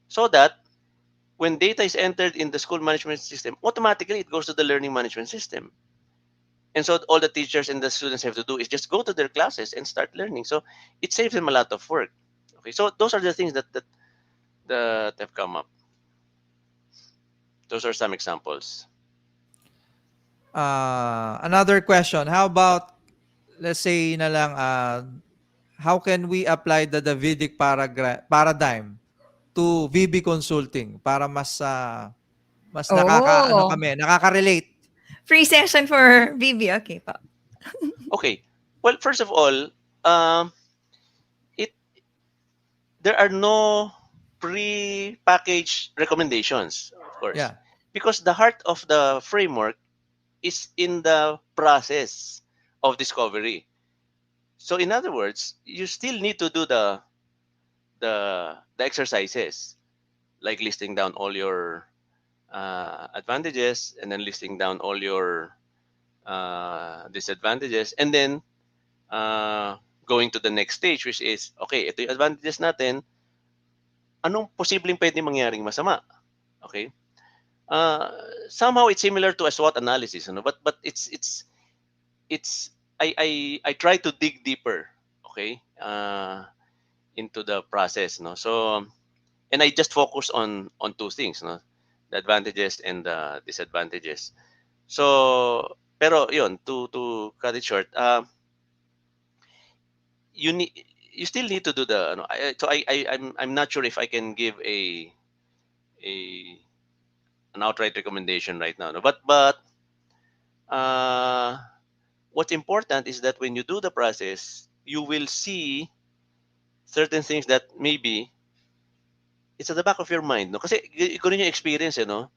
So that when data is entered in the school management system, automatically it goes to the learning management system. And so all the teachers and the students have to do is just go to their classes and start learning. So it saves them a lot of work. Okay. So those are the things that have come up. Those are some examples. Another question, how about, let's say na lang, how can we apply the Davidic paradigm to VB Consulting para mas Oh, nakaka-relate. free session for Vivi. Okay po. Okay. Well, first of all, um, it there are no pre-packaged recommendations, of course, Yeah. because the heart of the framework is in the process of discovery. So, in other words, you still need to do the exercises, like listing down all your advantages, and then listing down all your disadvantages, and then uh, going to the next stage, which is, okay, ito yung advantages natin, anong posibleng pwede mangyaring masama? Okay? Uh, Somehow it's similar to a SWOT analysis, but it's I try to dig deeper, okay, into the process, no. So and I just focus on two things, no, the advantages and the disadvantages. So pero yun, to cut it short, you need you still need to do the ano, I'm not sure if I can give a an outright recommendation right now, no? But uh what's important is that when you do the process, you will see certain things that maybe it's at the back of your mind, no? Kasi ko rin yung experience, no?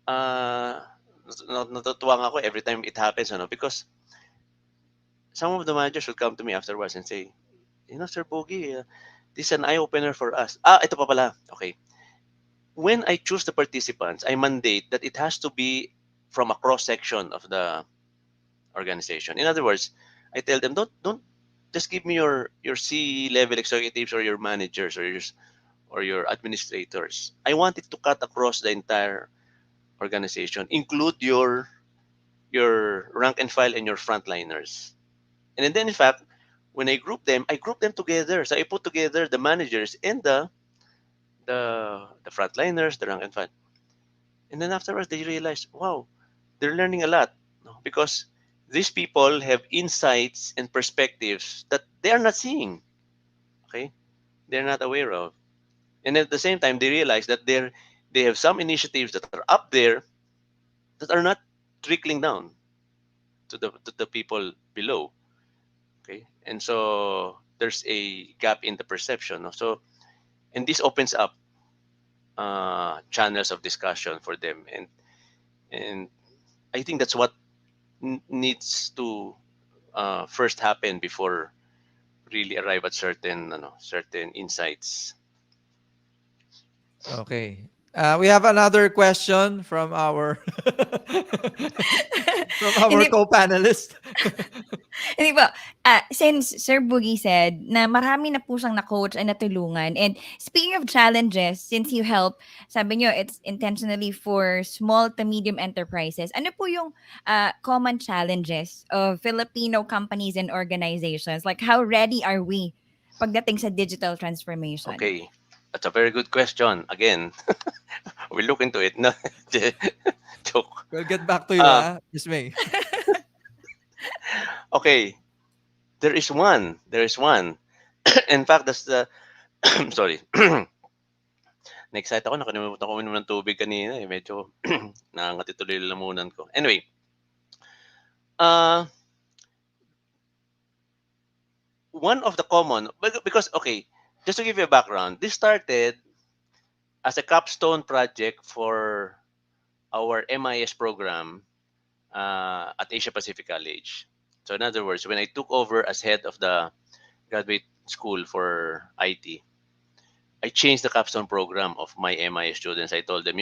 Uh, Natutuwa nga ako every time it happens, ano? Because some of the managers would come to me afterwards and say, Sir Bogey, this is an eye-opener for us. Ito pa pala. Okay. When I choose the participants, I mandate that it has to be from a cross-section of the organization. In other words, I tell them, don't just give me your C-level executives or your managers or your administrators. I want it to cut across the entire organization. Include your your rank and file and your frontliners. And then in fact, when I group them together. So I put together the managers and the frontliners, the rank and file. And then afterwards they realize, wow, they're learning a lot, no? Because these people have insights and perspectives that they are not seeing. Okay, they're not aware of. And at the same time, they realize that they have some initiatives that are up there that are not trickling down to the people below. Okay, and so there's a gap in the perception, no? So and this opens up channels of discussion for them, and I think that's what needs to first happen before really arrive at certain certain insights. Okay. We have another question from our from our Hindi co-panelist. Hindi po, since Sir Boogie said na marami na po siyang na-coach and natulungan. And speaking of challenges, since you help, sabi niyo it's intentionally for small to medium enterprises. Ano po yung common challenges of Filipino companies and organizations? Like how ready are we pagdating sa digital transformation? Okay, that's a very good question. Again, we'll look into it. No, joke. We'll get back to you, Uh, Miss May. okay, there is one. There is one. In fact, that's the. Sorry. Na-excite ako. Nakalimutan ko uminom ng tubig kanina. Eh. Medyo nangangati tuloy yung lamunan ko. Anyway, uh, one of the common, because, okay, just to give you a background, this started as a capstone project for our MIS program at Asia Pacific College. So in other words, when I took over as head of the graduate school for IT, I changed the capstone program of my MIS students. I told them,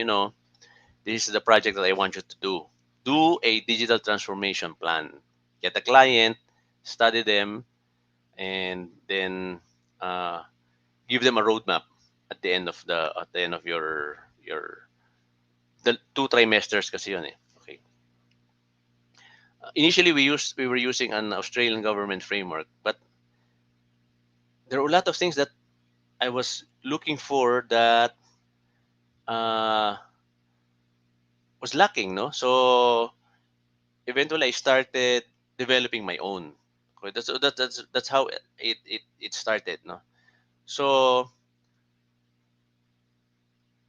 this is the project that I want you to do. Do a digital transformation plan. Get a client, study them, and then uh, give them a roadmap at the end of your the 2 trimesters kasi yun eh. Okay. Initially we were using an Australian government framework, but there were a lot of things that I was looking for that uh, was lacking, no? So eventually I started developing my own. Okay, that's how it started, no? So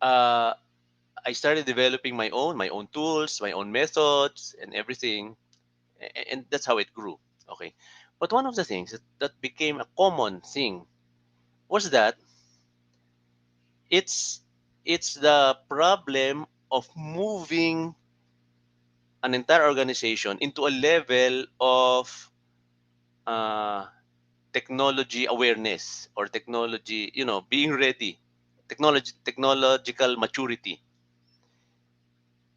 uh, I started developing my own tools, my own methods, and everything, and that's how it grew. Okay, but one of the things that became a common thing was that it's it's the problem of moving an entire organization into a level of uh, technology awareness or technology, being ready, technological maturity.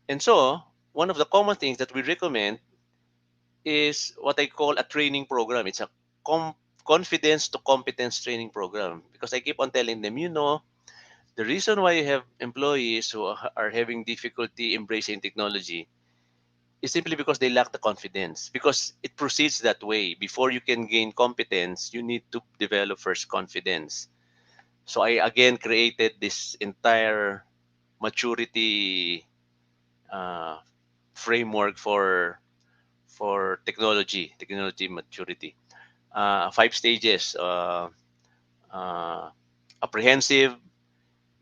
And so, one of the common things that we recommend is what I call a training program. It's a confidence to competence training program because I keep on telling them, the reason why you have employees who are having difficulty embracing technology is simply because they lack the confidence because it proceeds that way. Before you can gain competence, you need to develop first confidence. So I again created this entire maturity uh, framework for technology maturity. 5 stages: uh, apprehensive,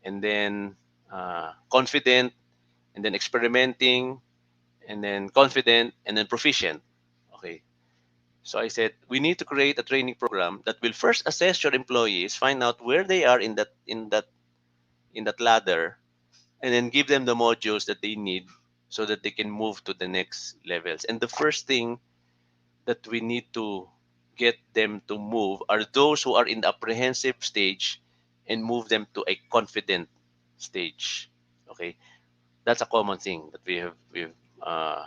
and then confident, and then experimenting, and then confident, and then proficient. Okay. So I said we need to create a training program that will first assess your employees, find out where they are in that ladder, and then give them the modules that they need so that they can move to the next levels. And the first thing that we need to get them to move are those who are in the apprehensive stage and move them to a confident stage. Okay, that's a common thing that uh,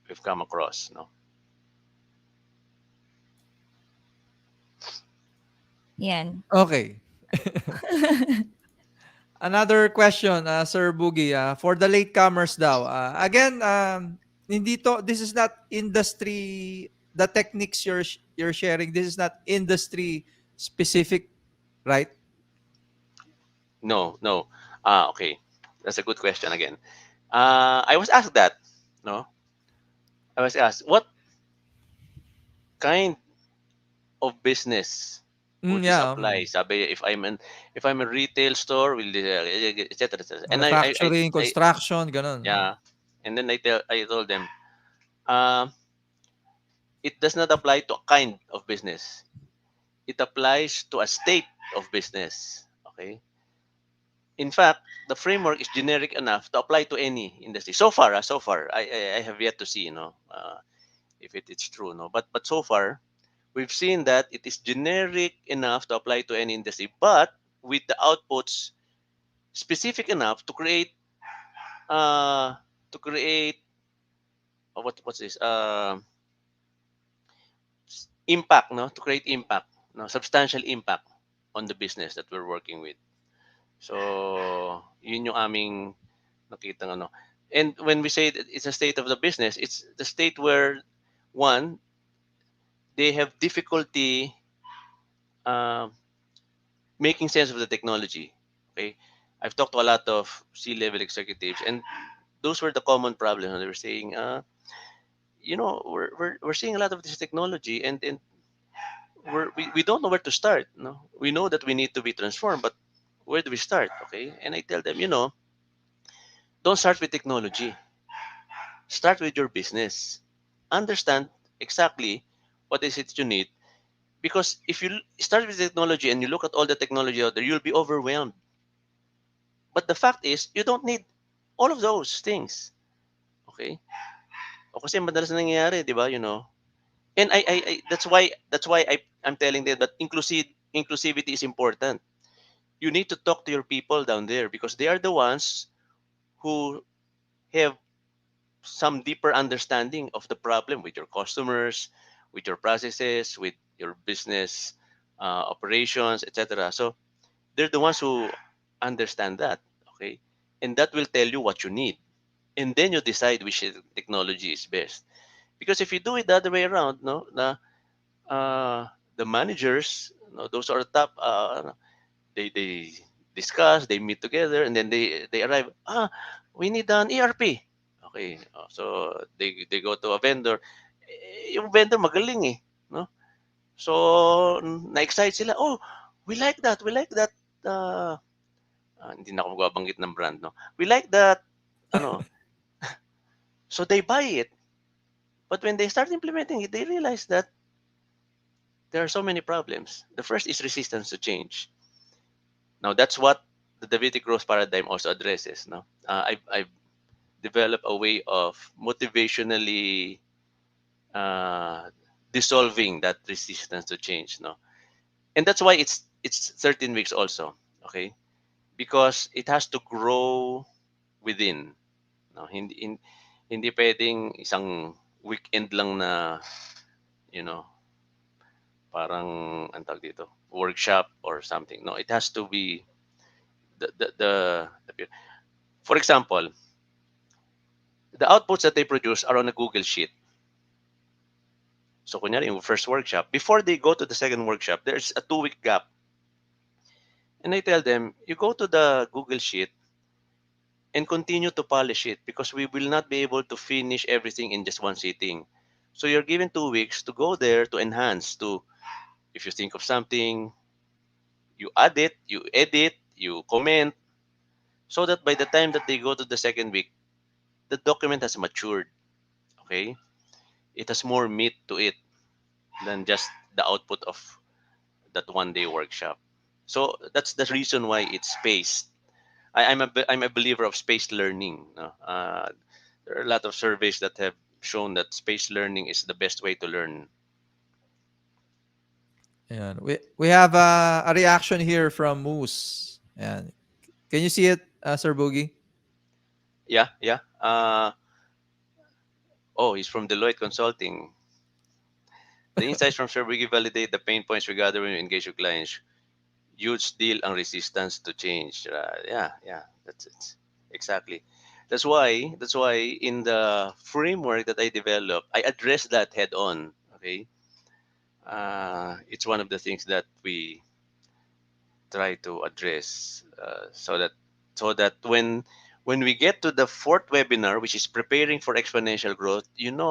we've come across. No. Yan. Okay. Another question, Sir Boogie, for the latecomers daw. Again, hindi to, this is not industry, the techniques you're sharing, this is not industry specific, right? No, no. Okay. That's a good question again. I was asked that. No, I was asked what kind of business would this Yeah, apply? Sabi, if I'm a retail store, will this, et cetera, et cetera. And manufacturing, construction, ganun. yeah. And then I told them, um, it does not apply to a kind of business. It applies to a state of business. Okay. In fact, the framework is generic enough to apply to any industry. So far, I have yet to see, if it is true, no. But so far, we've seen that it is generic enough to apply to any industry, but with the outputs specific enough uh to create what's this impact, no, to create impact, no, substantial impact on the business that we're working with. So yun yung aming nakita ano. And when we say that it's a state of the business, it's the state where one, they have difficulty uh, making sense of the technology. Okay, I've talked to a lot of C-level executives, and those were the common problems. They were saying, we're seeing a lot of this technology, and we don't know where to start. No, we know that we need to be transformed, but where do we start? Okay, and I tell them, don't start with technology. Start with your business. Understand exactly what is it you need. Because if you start with technology and you look at all the technology out there, you'll be overwhelmed. But the fact is, you don't need all of those things. Okay? O kasi madalas na nangyayari, di ba? And that's why I'm telling them that inclusivity is important. You need to talk to your people down there because they are the ones who have some deeper understanding of the problem with your customers, with your processes, with your business operations, etc. So they're the ones who understand that, okay? And that will tell you what you need. And then you decide which technology is best. Because if you do it the other way around, no, the managers, no, those are top. They discuss, they meet together, and then they arrive. We need an ERP. Okay, so they go to a vendor. Yung vendor magaling eh, no? So na-excite sila. Oh, we like that. We like that. Uh, hindi na ako magbabanggit ng brand, no? We like that. Ano? So they buy it. But when they start implementing it, they realize that there are so many problems. The first is resistance to change. Now that's what the Davidic Growth Paradigm also addresses. No, I've developed a way of motivationally uh, dissolving that resistance to change. No, and that's why it's 13 weeks also. Okay, because it has to grow within. No, hindi pwedeng isang weekend lang na you know parang ang tawag dito workshop or something. No, it has to be the for example, the outputs that they produce are on a Google Sheet. So, kunyari, yung first workshop, before they go to the second workshop, there's a 2 week gap. And I tell them, you go to the Google Sheet and continue to polish it because we will not be able to finish everything in just one sitting. So, you're given 2 weeks to go there to enhance, to, if you think of something, you add it, you edit, you comment, so that by the time that they go to the second week, the document has matured. Okay? It has more meat to it than just the output of that 1 day workshop. So that's the reason why it's spaced. I'm a believer of spaced learning. No? There are a lot of surveys that have shown that spaced learning is the best way to learn. Ayan. We have a reaction here from Moose. Ayan. Can you see it, Sir Boogie? Yeah, yeah. Oh, he's from Deloitte Consulting. The insights from Sherbrooke validate the pain points we gather when we engage with clients. Huge deal ang resistance to change. Yeah, yeah, that's it. Exactly. That's why in the framework that I developed, I address that head on. Okay, it's one of the things that we try to address, so that when we get to the fourth webinar, which is preparing for exponential growth, even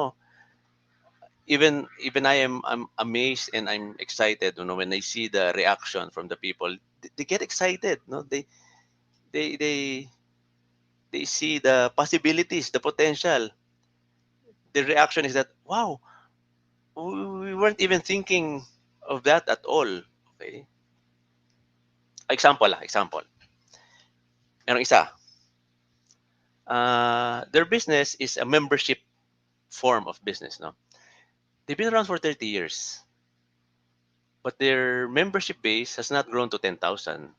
I'm amazed and I'm excited, when I see the reaction from the people. They get excited, no? They they they see the possibilities, the potential. The reaction is that, wow, we weren't even thinking of that at all. Okay, example. Merong isa, their business is a membership form of business, no? They've been around for 30 years, but their membership base has not grown to 10,000.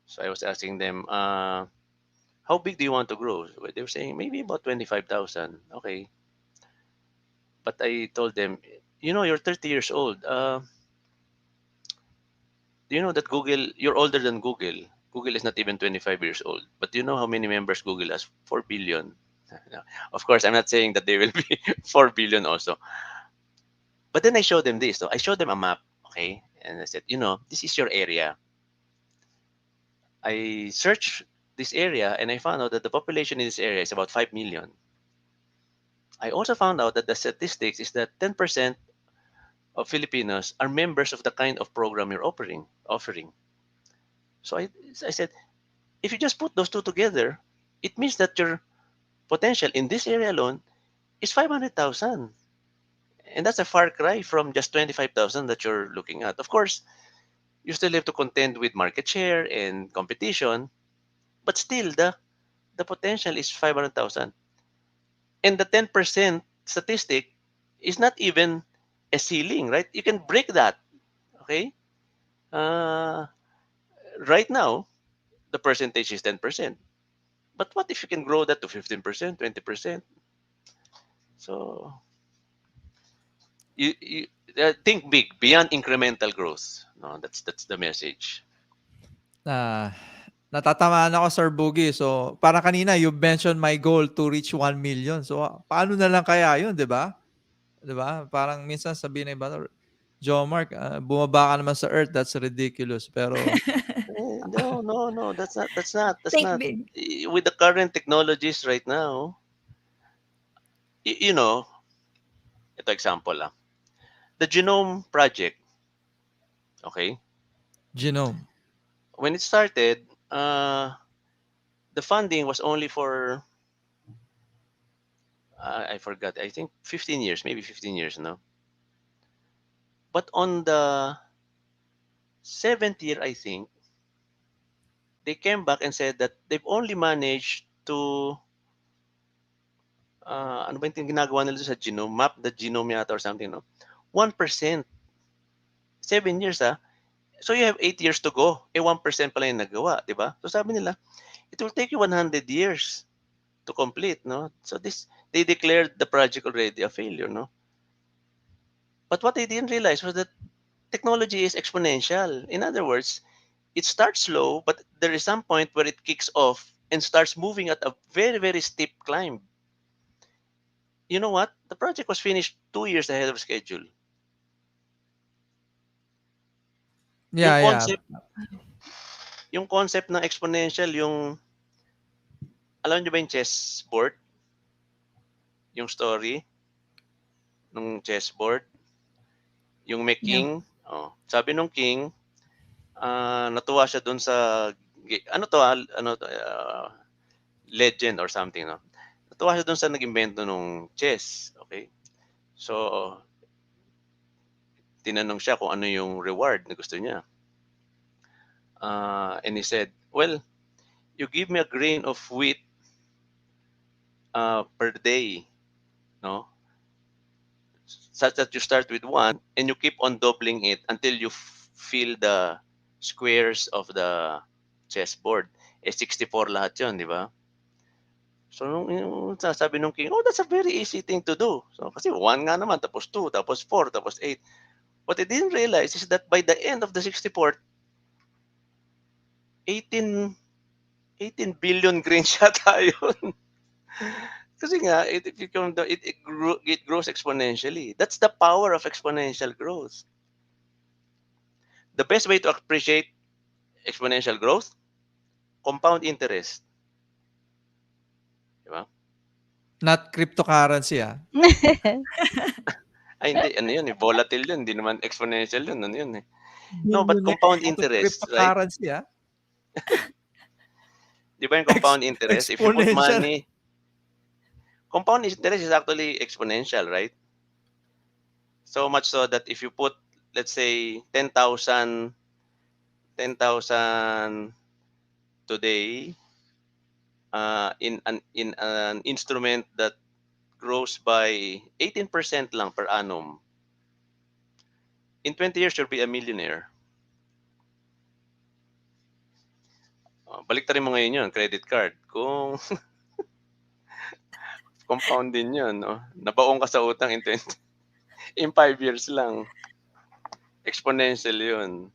So I was asking them, how big do you want to grow? Well, they were saying maybe about 25,000. Okay. But I told them, you're 30 years old. Do you know that you're older than Google? Google is not even 25 years old. But do you know how many members Google has? 4 billion. No. Of course, I'm not saying that they will be 4 billion also. But then I showed them this. So I showed them a map. Okay. And I said, this is your area. I searched this area and I found out that the population in this area is about 5 million. I also found out that the statistics is that 10% of Filipinos are members of the kind of program you're offering. So I said, if you just put those two together, it means that your potential in this area alone is 500,000. And that's a far cry from just 25,000 that you're looking at. Of course, you still have to contend with market share and competition, but still the potential is 500,000. And the 10% statistic is not even a ceiling, right? You can break that, okay? Uh, right now, the percentage is 10%. But what if you can grow that to 15%, 20%? So you think big, beyond incremental growth. No, that's the message. Ah, natatamaan ako, Sir Boogie. So, parang kanina, you mentioned my goal to reach 1 million. So, paano na lang kaya yun, di ba? Di ba? Parang minsan sabihin ng iba, Joe Mark, bumaba ka naman sa Earth, that's ridiculous. Pero, No. That's Think not. big. With the current technologies right now, y- you know, ito example lang. The Genome Project, okay? genome. When it started, the funding was only for, I forgot, I think 15 years, maybe 15 years, no? But on the seventh year, I think, they came back and said that they've only managed to, ano ba yung ginagawa nila sa genome? Map the genome yata or something, no? 1%. 7 years, ah. So you have 8 years to go. 1% pala yung nagawa, di ba? So sabi nila, it will take you 100 years to complete, no? So they declared the project already a failure, no? But what they didn't realize was that technology is exponential. In other words, it starts slow, but there is some point where it kicks off and starts moving at a very, very steep climb. You know what? The project was finished 2 years ahead of schedule. Yung Yeah, yeah. concept, yung concept ng exponential, alam niyo ba yung chessboard? Yung story ng chessboard, yung may No. king. Oh, sabi nung king, natuwa siya dun sa ano to, legend or something, no? Natuwa siya dun sa nag-invento nung chess, okay? So, tinanong siya kung ano yung reward na gusto niya. And he said, well, you give me a grain of wheat per day, no? Such that you start with one and you keep on doubling it until you fill the squares of the chessboard. 64 lahat yun, di ba? So, yung sasabi nung king, oh, that's a very easy thing to do. So, kasi 1 nga naman, tapos 2, tapos 4, tapos 8. What I didn't realize is that by the end of the 64th, 18 18 billion greens yata yun. Kasi nga, if you count it grows exponentially. That's the power of exponential growth. The best way to appreciate exponential growth, compound interest. Di ba? Not cryptocurrency, ah. Ay, hindi. Ano yun eh? Volatile yun. Hindi naman exponential yun. Ano yun eh? No, but Billionaire compound out of interest, right? cryptocurrency, ah. Di ba yung compound interest? If you put Exponential. money, compound interest is actually exponential, right? So much so that if you put, let's say, 10,000 today in an instrument that grows by 18% lang per annum, in 20 years you'll be a millionaire. Baliktarin mo ngayon yun, credit card. Kung compound din yun, no? Nabaong ka sa utang in 5 years lang. Exponential yun.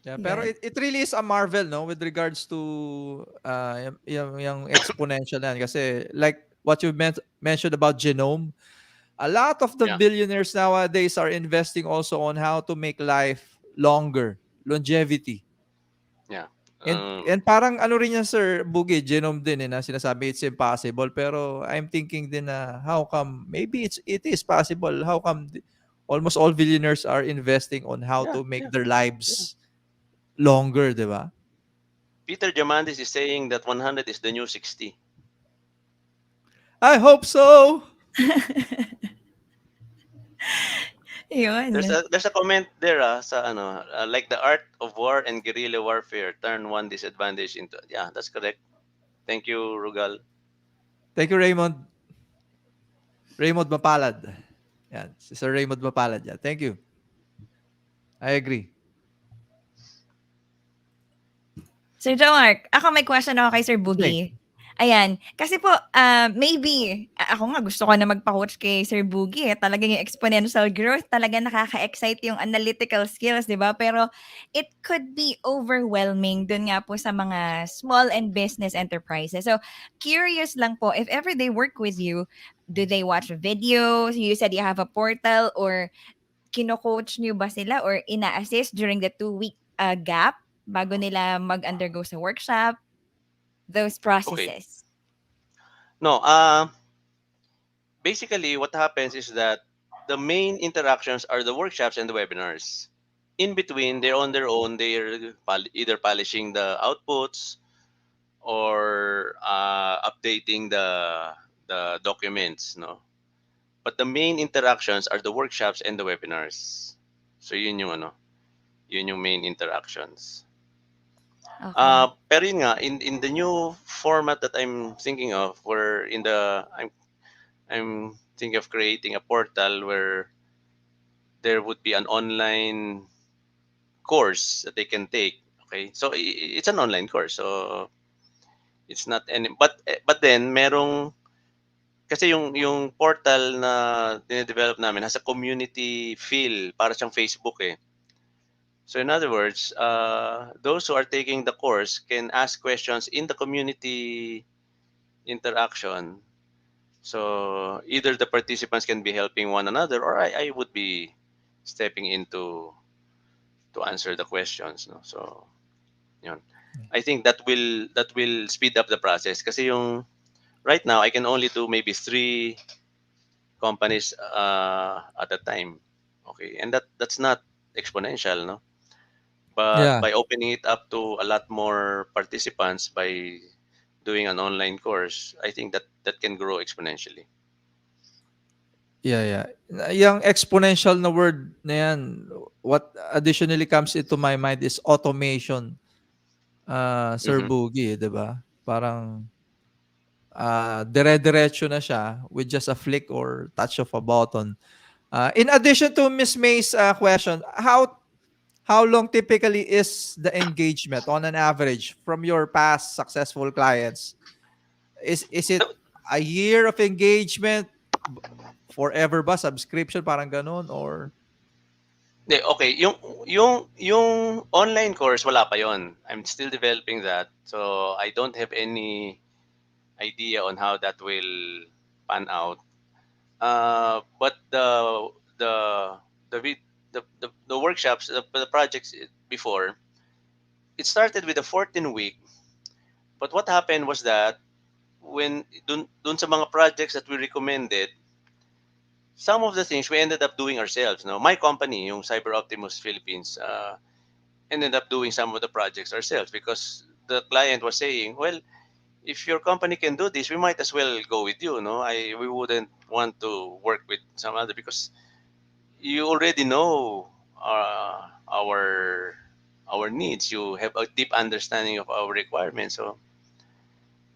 Yeah, pero Yes. it really is a marvel, no, with regards to yung exponential na yan. Kasi like what you mentioned about genome, a lot of the Yeah, billionaires nowadays are investing also on how to make life longer, longevity. yeah. And parang ano rin yan, Sir Boogie, genome din na sinasabi it's impossible. Pero I'm thinking din na how come, maybe it is possible. How come almost all billionaires are investing on how Yeah, to make yeah, their yeah. lives longer, di ba? Peter Diamandis is saying that 100 is the new 60. I hope so! Yun. There's a comment there sa ano, like the art of war and guerrilla warfare turn one disadvantage into, yeah, that's correct. Thank you, Rugal. Thank you, Raymond. Raymond Mapalad. Yan, si Sir Raymond Mapalad yan. Thank you. I agree. Sir Mark, ako may question ako kay Sir Okay. Boogie. Ayan, kasi po, maybe, ako nga gusto ko na magpa-coach kay Sir Boogie. Talagang yung exponential growth, talaga nakaka-excite yung analytical skills, di ba? Pero it could be overwhelming dun nga po sa mga small and business enterprises. So, curious lang po, if ever they work with you, do they watch videos? You said you have a portal, or kino-coach niyo ba sila or ina-assist during the 2-week gap bago nila mag-undergo sa workshop? Those Okay. processes. No, basically what happens is that the main interactions are the workshops and the webinars. In between, they're on their own. They're either polishing the outputs or updating the documents, no. But the main interactions are the workshops and the webinars. So yun yung ano, yun yung main interactions. Okay. Pero yun nga, in the new format that I'm thinking of, where I'm thinking of creating a portal where there would be an online course that they can take. Okay, so it's an online course, so it's not any. But then merong, kasi yung portal na dinedevelop namin has a community feel, para siyang Facebook eh. So in other words, those who are taking the course can ask questions in the community interaction. So either the participants can be helping one another, or I would be stepping in to answer the questions. No? So yun. I think that will speed up the process. Kasi yung right now I can only do maybe 3 companies at a time. Okay, and that's not exponential, no? But Yeah. by opening it up to a lot more participants by doing an online course, I think that can grow exponentially. Yeah, yeah. Yung exponential na word na yan, what additionally comes into my mind is automation, Sir Mm-hmm. Boogie, di ba? Parang dire-diretso na siya with just a flick or touch of a button. In addition to Miss May's question, how long typically is the engagement on an average from your past successful clients? Is it a year of engagement, forever ba subscription, parang ganun, or Okay, yung online course wala pa yon. I'm still developing that. So I don't have any idea on how that will pan out. But the the vid- the workshops, the projects before, it started with a 14 week. But what happened was that when dun sa mga projects that we recommended, some of the things we ended up doing ourselves. No, my company, yung Cyber Optimus Philippines, ended up doing some of the projects ourselves because the client was saying, "Well, if your company can do this, we might as well go with you." No, we wouldn't want to work with some other because you already know our needs. You have a deep understanding of our requirements. So,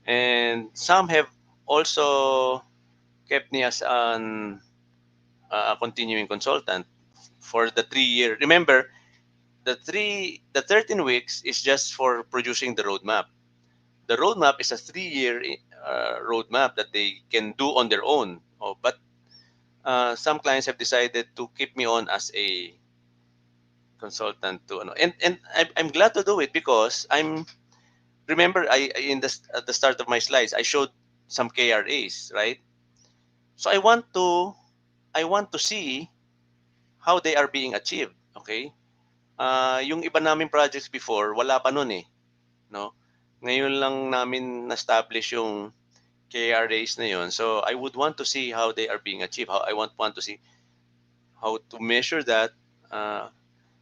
and some have also kept me as an a continuing consultant for the 3 year. Remember, the 13 weeks is just for producing the roadmap. The roadmap is a 3 year roadmap that they can do on their own. Oh, but some clients have decided to keep me on as a consultant to ano. And I'm glad to do it because I'm remember in the at the start of my slides I showed some KRAs, right? So I want to see how they are being achieved, okay? Yung iba naming projects before, wala pa nun eh, no? Ngayon lang namin na-establish yung KRAs na yun. So I would want to see how they are being achieved. How I want to see how to measure that.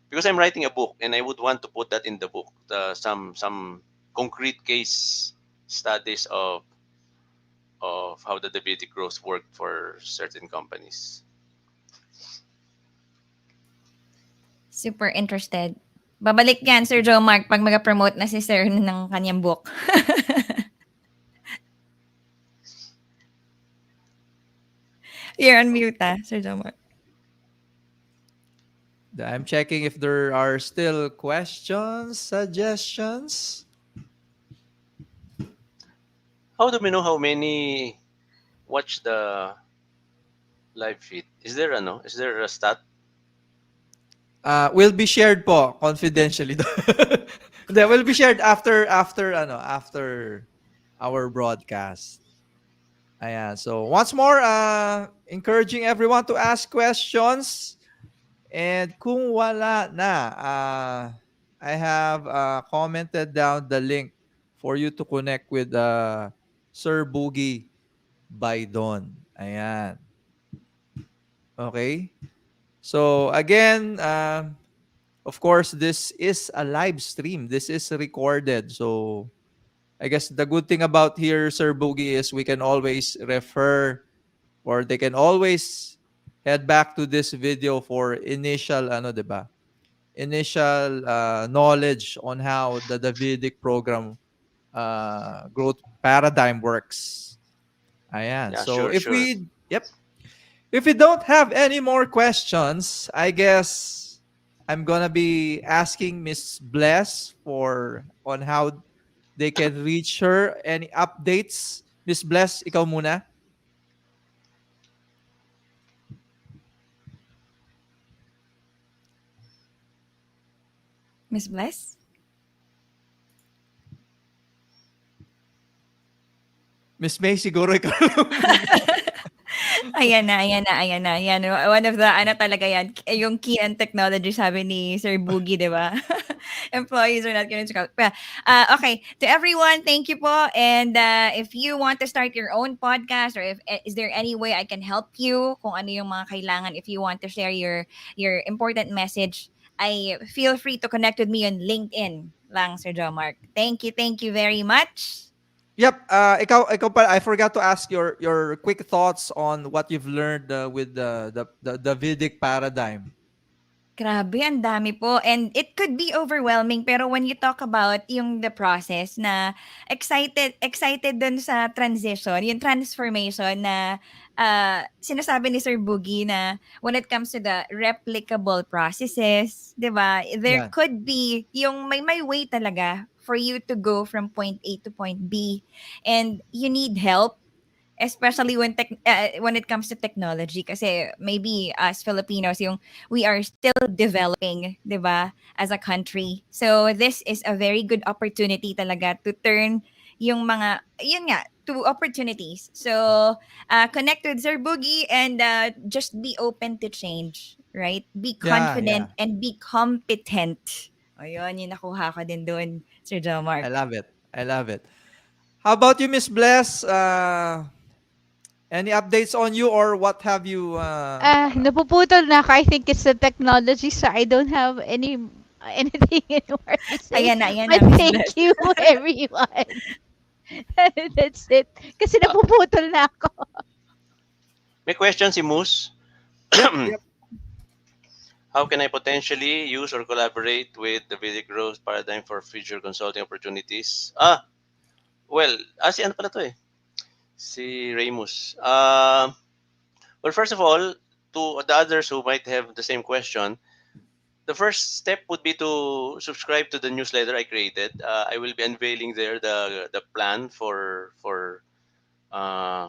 Because I'm writing a book and I would want to put that in the book. Some concrete case studies of how the Davidic growth worked for certain companies. Super interested. Babalik yan, Sir Joe Mark, pag mag-promote na si Sir ng kanyang book. You're on mute, Sir Joe Mark. I'm checking if there are still questions, suggestions. How do we know how many watch the live feed? Is there a stat? Will be shared po confidentially. That will be shared after our broadcast. Ayan. So once more, encouraging everyone to ask questions. And kung wala na, I have commented down the link for you to connect with Sir Boogie by Dawn. Ayan. Okay? So again, of course, this is a live stream. This is recorded. So I guess the good thing about here, Sir Boogie, is we can always refer or they can always head back to this video for initial, diba? Initial knowledge on how the Davidic program growth paradigm works. Ayan. Yeah, So sure, sure. if we don't have any more questions, I guess I'm gonna be asking Miss Bless for on how they can reach her. Any updates? Miss Bless, ikaw muna. Miss Bless? Miss May, siguro ikaw. Ayan na, ayan na, ayan na. Yan, one of the, ano talaga yan, yung key and technology, sabi ni Sir Boogie, di ba? Employees are not going to scout. Well, okay, to everyone, thank you po. And if you want to start your own podcast or if is there any way I can help you kung ano yung mga kailangan if you want to share your important message, I feel free to connect with me on LinkedIn lang, Sir Joe Mark. Thank you very much. Yep, ikaw pa, I forgot to ask your quick thoughts on what you've learned with the Vedic paradigm. Grabe, ang dami po. And it could be overwhelming, pero when you talk about yung the process na excited dun sa transition, yung transformation na sinasabi ni Sir Boogie na when it comes to the replicable processes, 'di ba? There Yeah. could be yung may way talaga for you to go from point A to point B and you need help especially when it comes to technology, kasi maybe as Filipinos yung we are still developing, 'di ba, as a country. So this is a very good opportunity talaga to turn yung mga yun nga to opportunities. So connect with Sir Boogie and just be open to change, right? Be Yeah, yeah. confident and be competent. Ayun, yung nakuha ko din doon, Sir John I Mark. love it. I love it. How about you, Miss Bless? Any updates on you or what have you Napuputol na ako. I think it's the technology, so I don't have anything anymore to say. Ayan na, But Miss thank Bless. you, everyone. That's it. Kasi Uh, napuputol na ako. may question si Moose. Yep, yep. How can I potentially use or collaborate with the Vedic Growth Paradigm for future consulting opportunities? Well, si ano pala to eh? Si Raymus. Well, first of all, to the others who might have the same question, the first step would be to subscribe to the newsletter I created. I will be unveiling there the plan uh,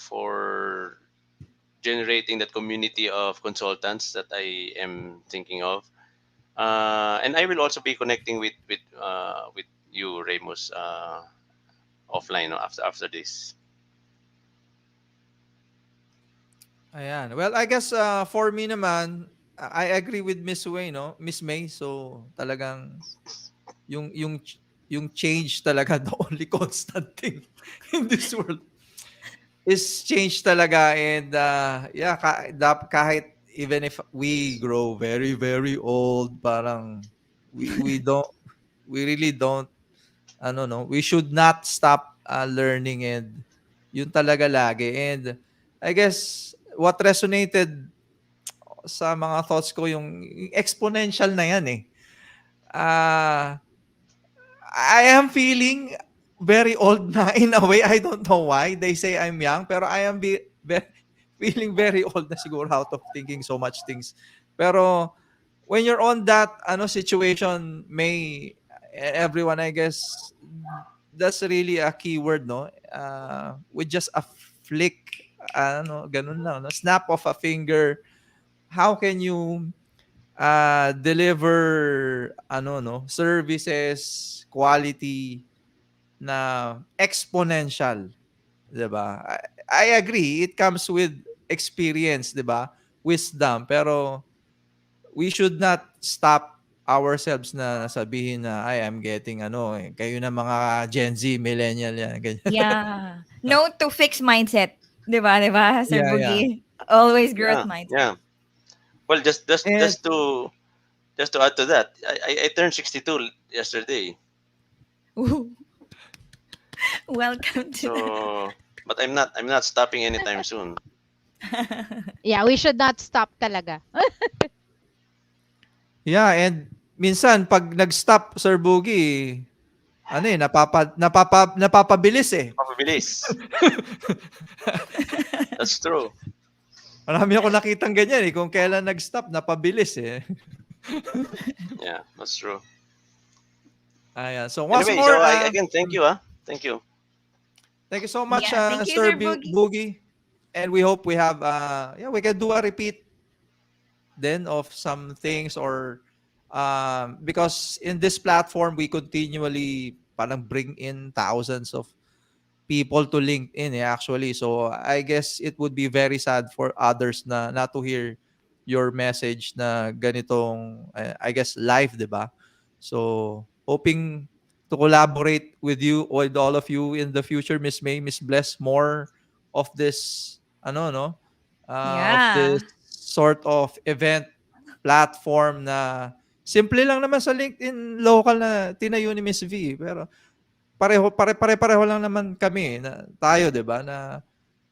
for generating that community of consultants that I am thinking of. And I will also be connecting with you, Remus, offline, no, after this. Ayan. Well, I guess for me naman, I agree with Miss Way, no? Miss May. So, talagang yung yung yung change talaga the only constant thing in this world is change talaga and yeah, kahit even if we grow very very old, parang we don't we really don't ano no, we should not stop learning and yun talaga lagi. And I guess what resonated sa mga thoughts ko yung exponential na yan eh. Ah, I am feeling very old na in a way. I don't know why. They say I'm young, pero I am feeling very old na siguro out of thinking so much things. Pero when you're on that situation, may everyone, I guess, that's really a key word, no? With just a flick, ganun lang, no? Snap of a finger, how can you deliver services quality na exponential, 'di ba? I agree it comes with experience, 'di ba? Wisdom, pero we should not stop ourselves na sabihin na I am getting kayo na mga Gen Z, millennial yan, ganyan. Yeah. No to fixed mindset. 'Di ba, Sir Yeah, yeah. Boogie? Always growth Yeah, mindset. yeah. Well, And just to add to that, I turned 62 yesterday. Ooh. Welcome to the So, but I'm not stopping anytime soon. Yeah, we should not stop talaga. yeah, and minsan pag nag-stop Sir Boogie, napapabilis eh. Mabilis. That's true. Marami ako nakitang ganyan eh. Kung kailan nag-stop, napabilis eh. Yeah, that's true. Ayan. So once Anyway, more, so I again thank you. Thank you. thank you so much, Yeah, thank you, Sir Sir Boogie. Boogie. And we hope we have, we can do a repeat then of some things or because in this platform, we continually parang bring in thousands of people to LinkedIn actually. So I guess it would be very sad for others na not to hear your message na ganitong I guess live, 'di ba? So hoping to collaborate with all of you in the future, Miss May, Miss Bless, more of this of Yeah. this sort of event platform na simple lang naman sa LinkedIn local na tinayo ni Miss V, pero pare-pareho lang naman kami na tayo, 'di ba? Na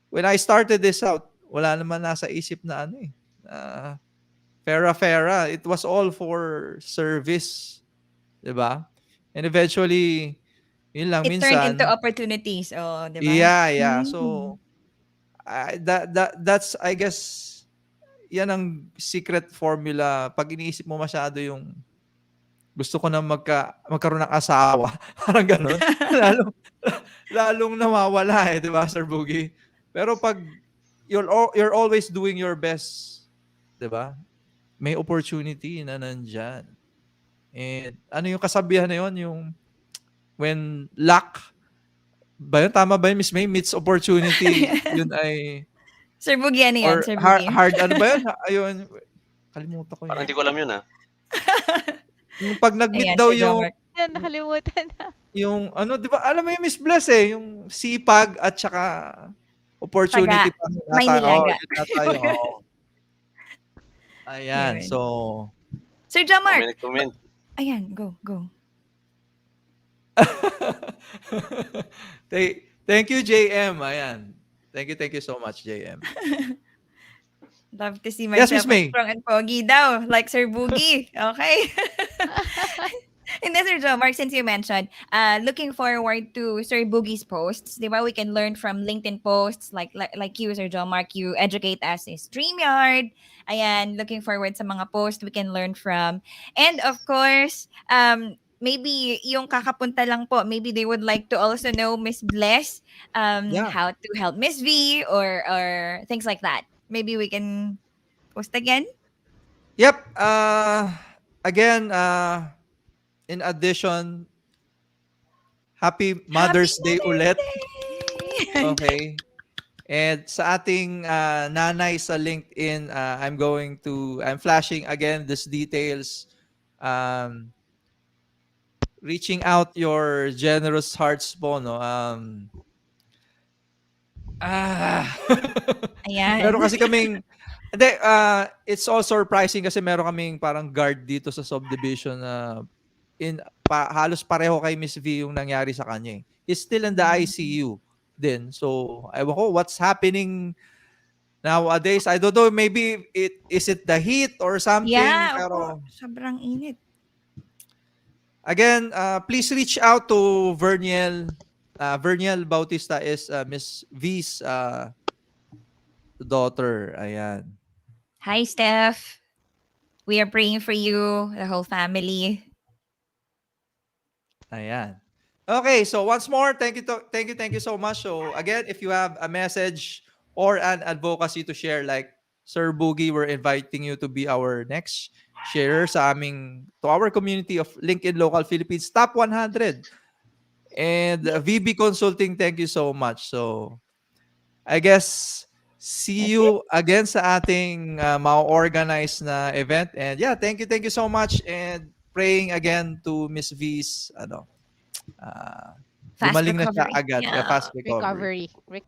when I started this out, wala naman nasa isip na na Fera. It was all for service, 'di ba? And eventually, yun lang It turned into minsan. opportunities, oh, 'di ba? Yeah. Mm. So that's I guess yan ang secret formula pag iniisip mo masyado yung gusto ko na magkaroon ng asawa. Parang gano'n. Lalo, lalong nawawala, 'di ba, Sir Boogie? Pero 'pag you're always doing your best, 'di ba? May opportunity na nandiyan. And ano yung kasabihan na yun, yung when luck ba yun? Tama ba yun, Miss May? Meets opportunity, yun ay, Sir Boogie, ano yan? or Sir hard, Boogie. hard ano ba yun? Ayun, kalimutan ko Parang yun. hindi ko alam yun ah. Yung pag nag-meet Ayan, daw Sir John Mark. Yan, nakalimutan na. yung ano, di ba, alam mo yung Miss Bless eh, yung sipag at saka opportunity Taga pa may nata. Oh, nilaga. yun nata yun. Oh. Ayan, Yun. so, Sir John Mark. Comment. Ayan, go. thank you, JM. Ayan. Thank you so much, JM. Love to see Yes, Miss myself as May. strong and pogi daw, like Sir Boogie. Okay. And then, Sir Joe, Mark, since you mentioned, looking forward to Sir Boogie's posts, di ba? We can learn from LinkedIn posts like you, Sir Joe, Mark, you educate us in StreamYard. Ayan, looking forward sa mga posts we can learn from. And of course, maybe yung kakapunta lang po, maybe they would like to also know Miss Bless, Yeah. how to help Miss V or things like that. Maybe we can post again. Yep. Again, in addition, Happy Happy Mother's Day Mother's ulit. Day! Okay. And sa ating nanay sa LinkedIn, I'm flashing again these details. Reaching out your generous hearts po, no? Ah. Ayan. Meron kasi kaming, hindi, it's all surprising kasi meron kaming parang guard dito sa subdivision na halos pareho kay Miss V yung nangyari sa kanya eh. He's still in the ICU din. So, ewan ko what's happening nowadays. I don't know, maybe is it the heat or something, Yeah, opo. pero Sobrang init. again, please reach out to Verniel. Verniel Bautista is Miss V's daughter. Ayan. Hi, Steph. We are praying for you, the whole family. Ayan. Okay, so once more, thank you so much. So again, if you have a message or an advocacy to share, like Sir Boogie, we're inviting you to be our next sharer to our community of LinkedIn Local Philippines Top 100. And VB Consulting, thank you so much. So I guess see That's it. you again sa ating ma-organize na event. And yeah, thank you so much. And praying again to Miss V's Fast gumaling na siya recovery. agad. Yeah, Yeah. fast recovery. Recovery.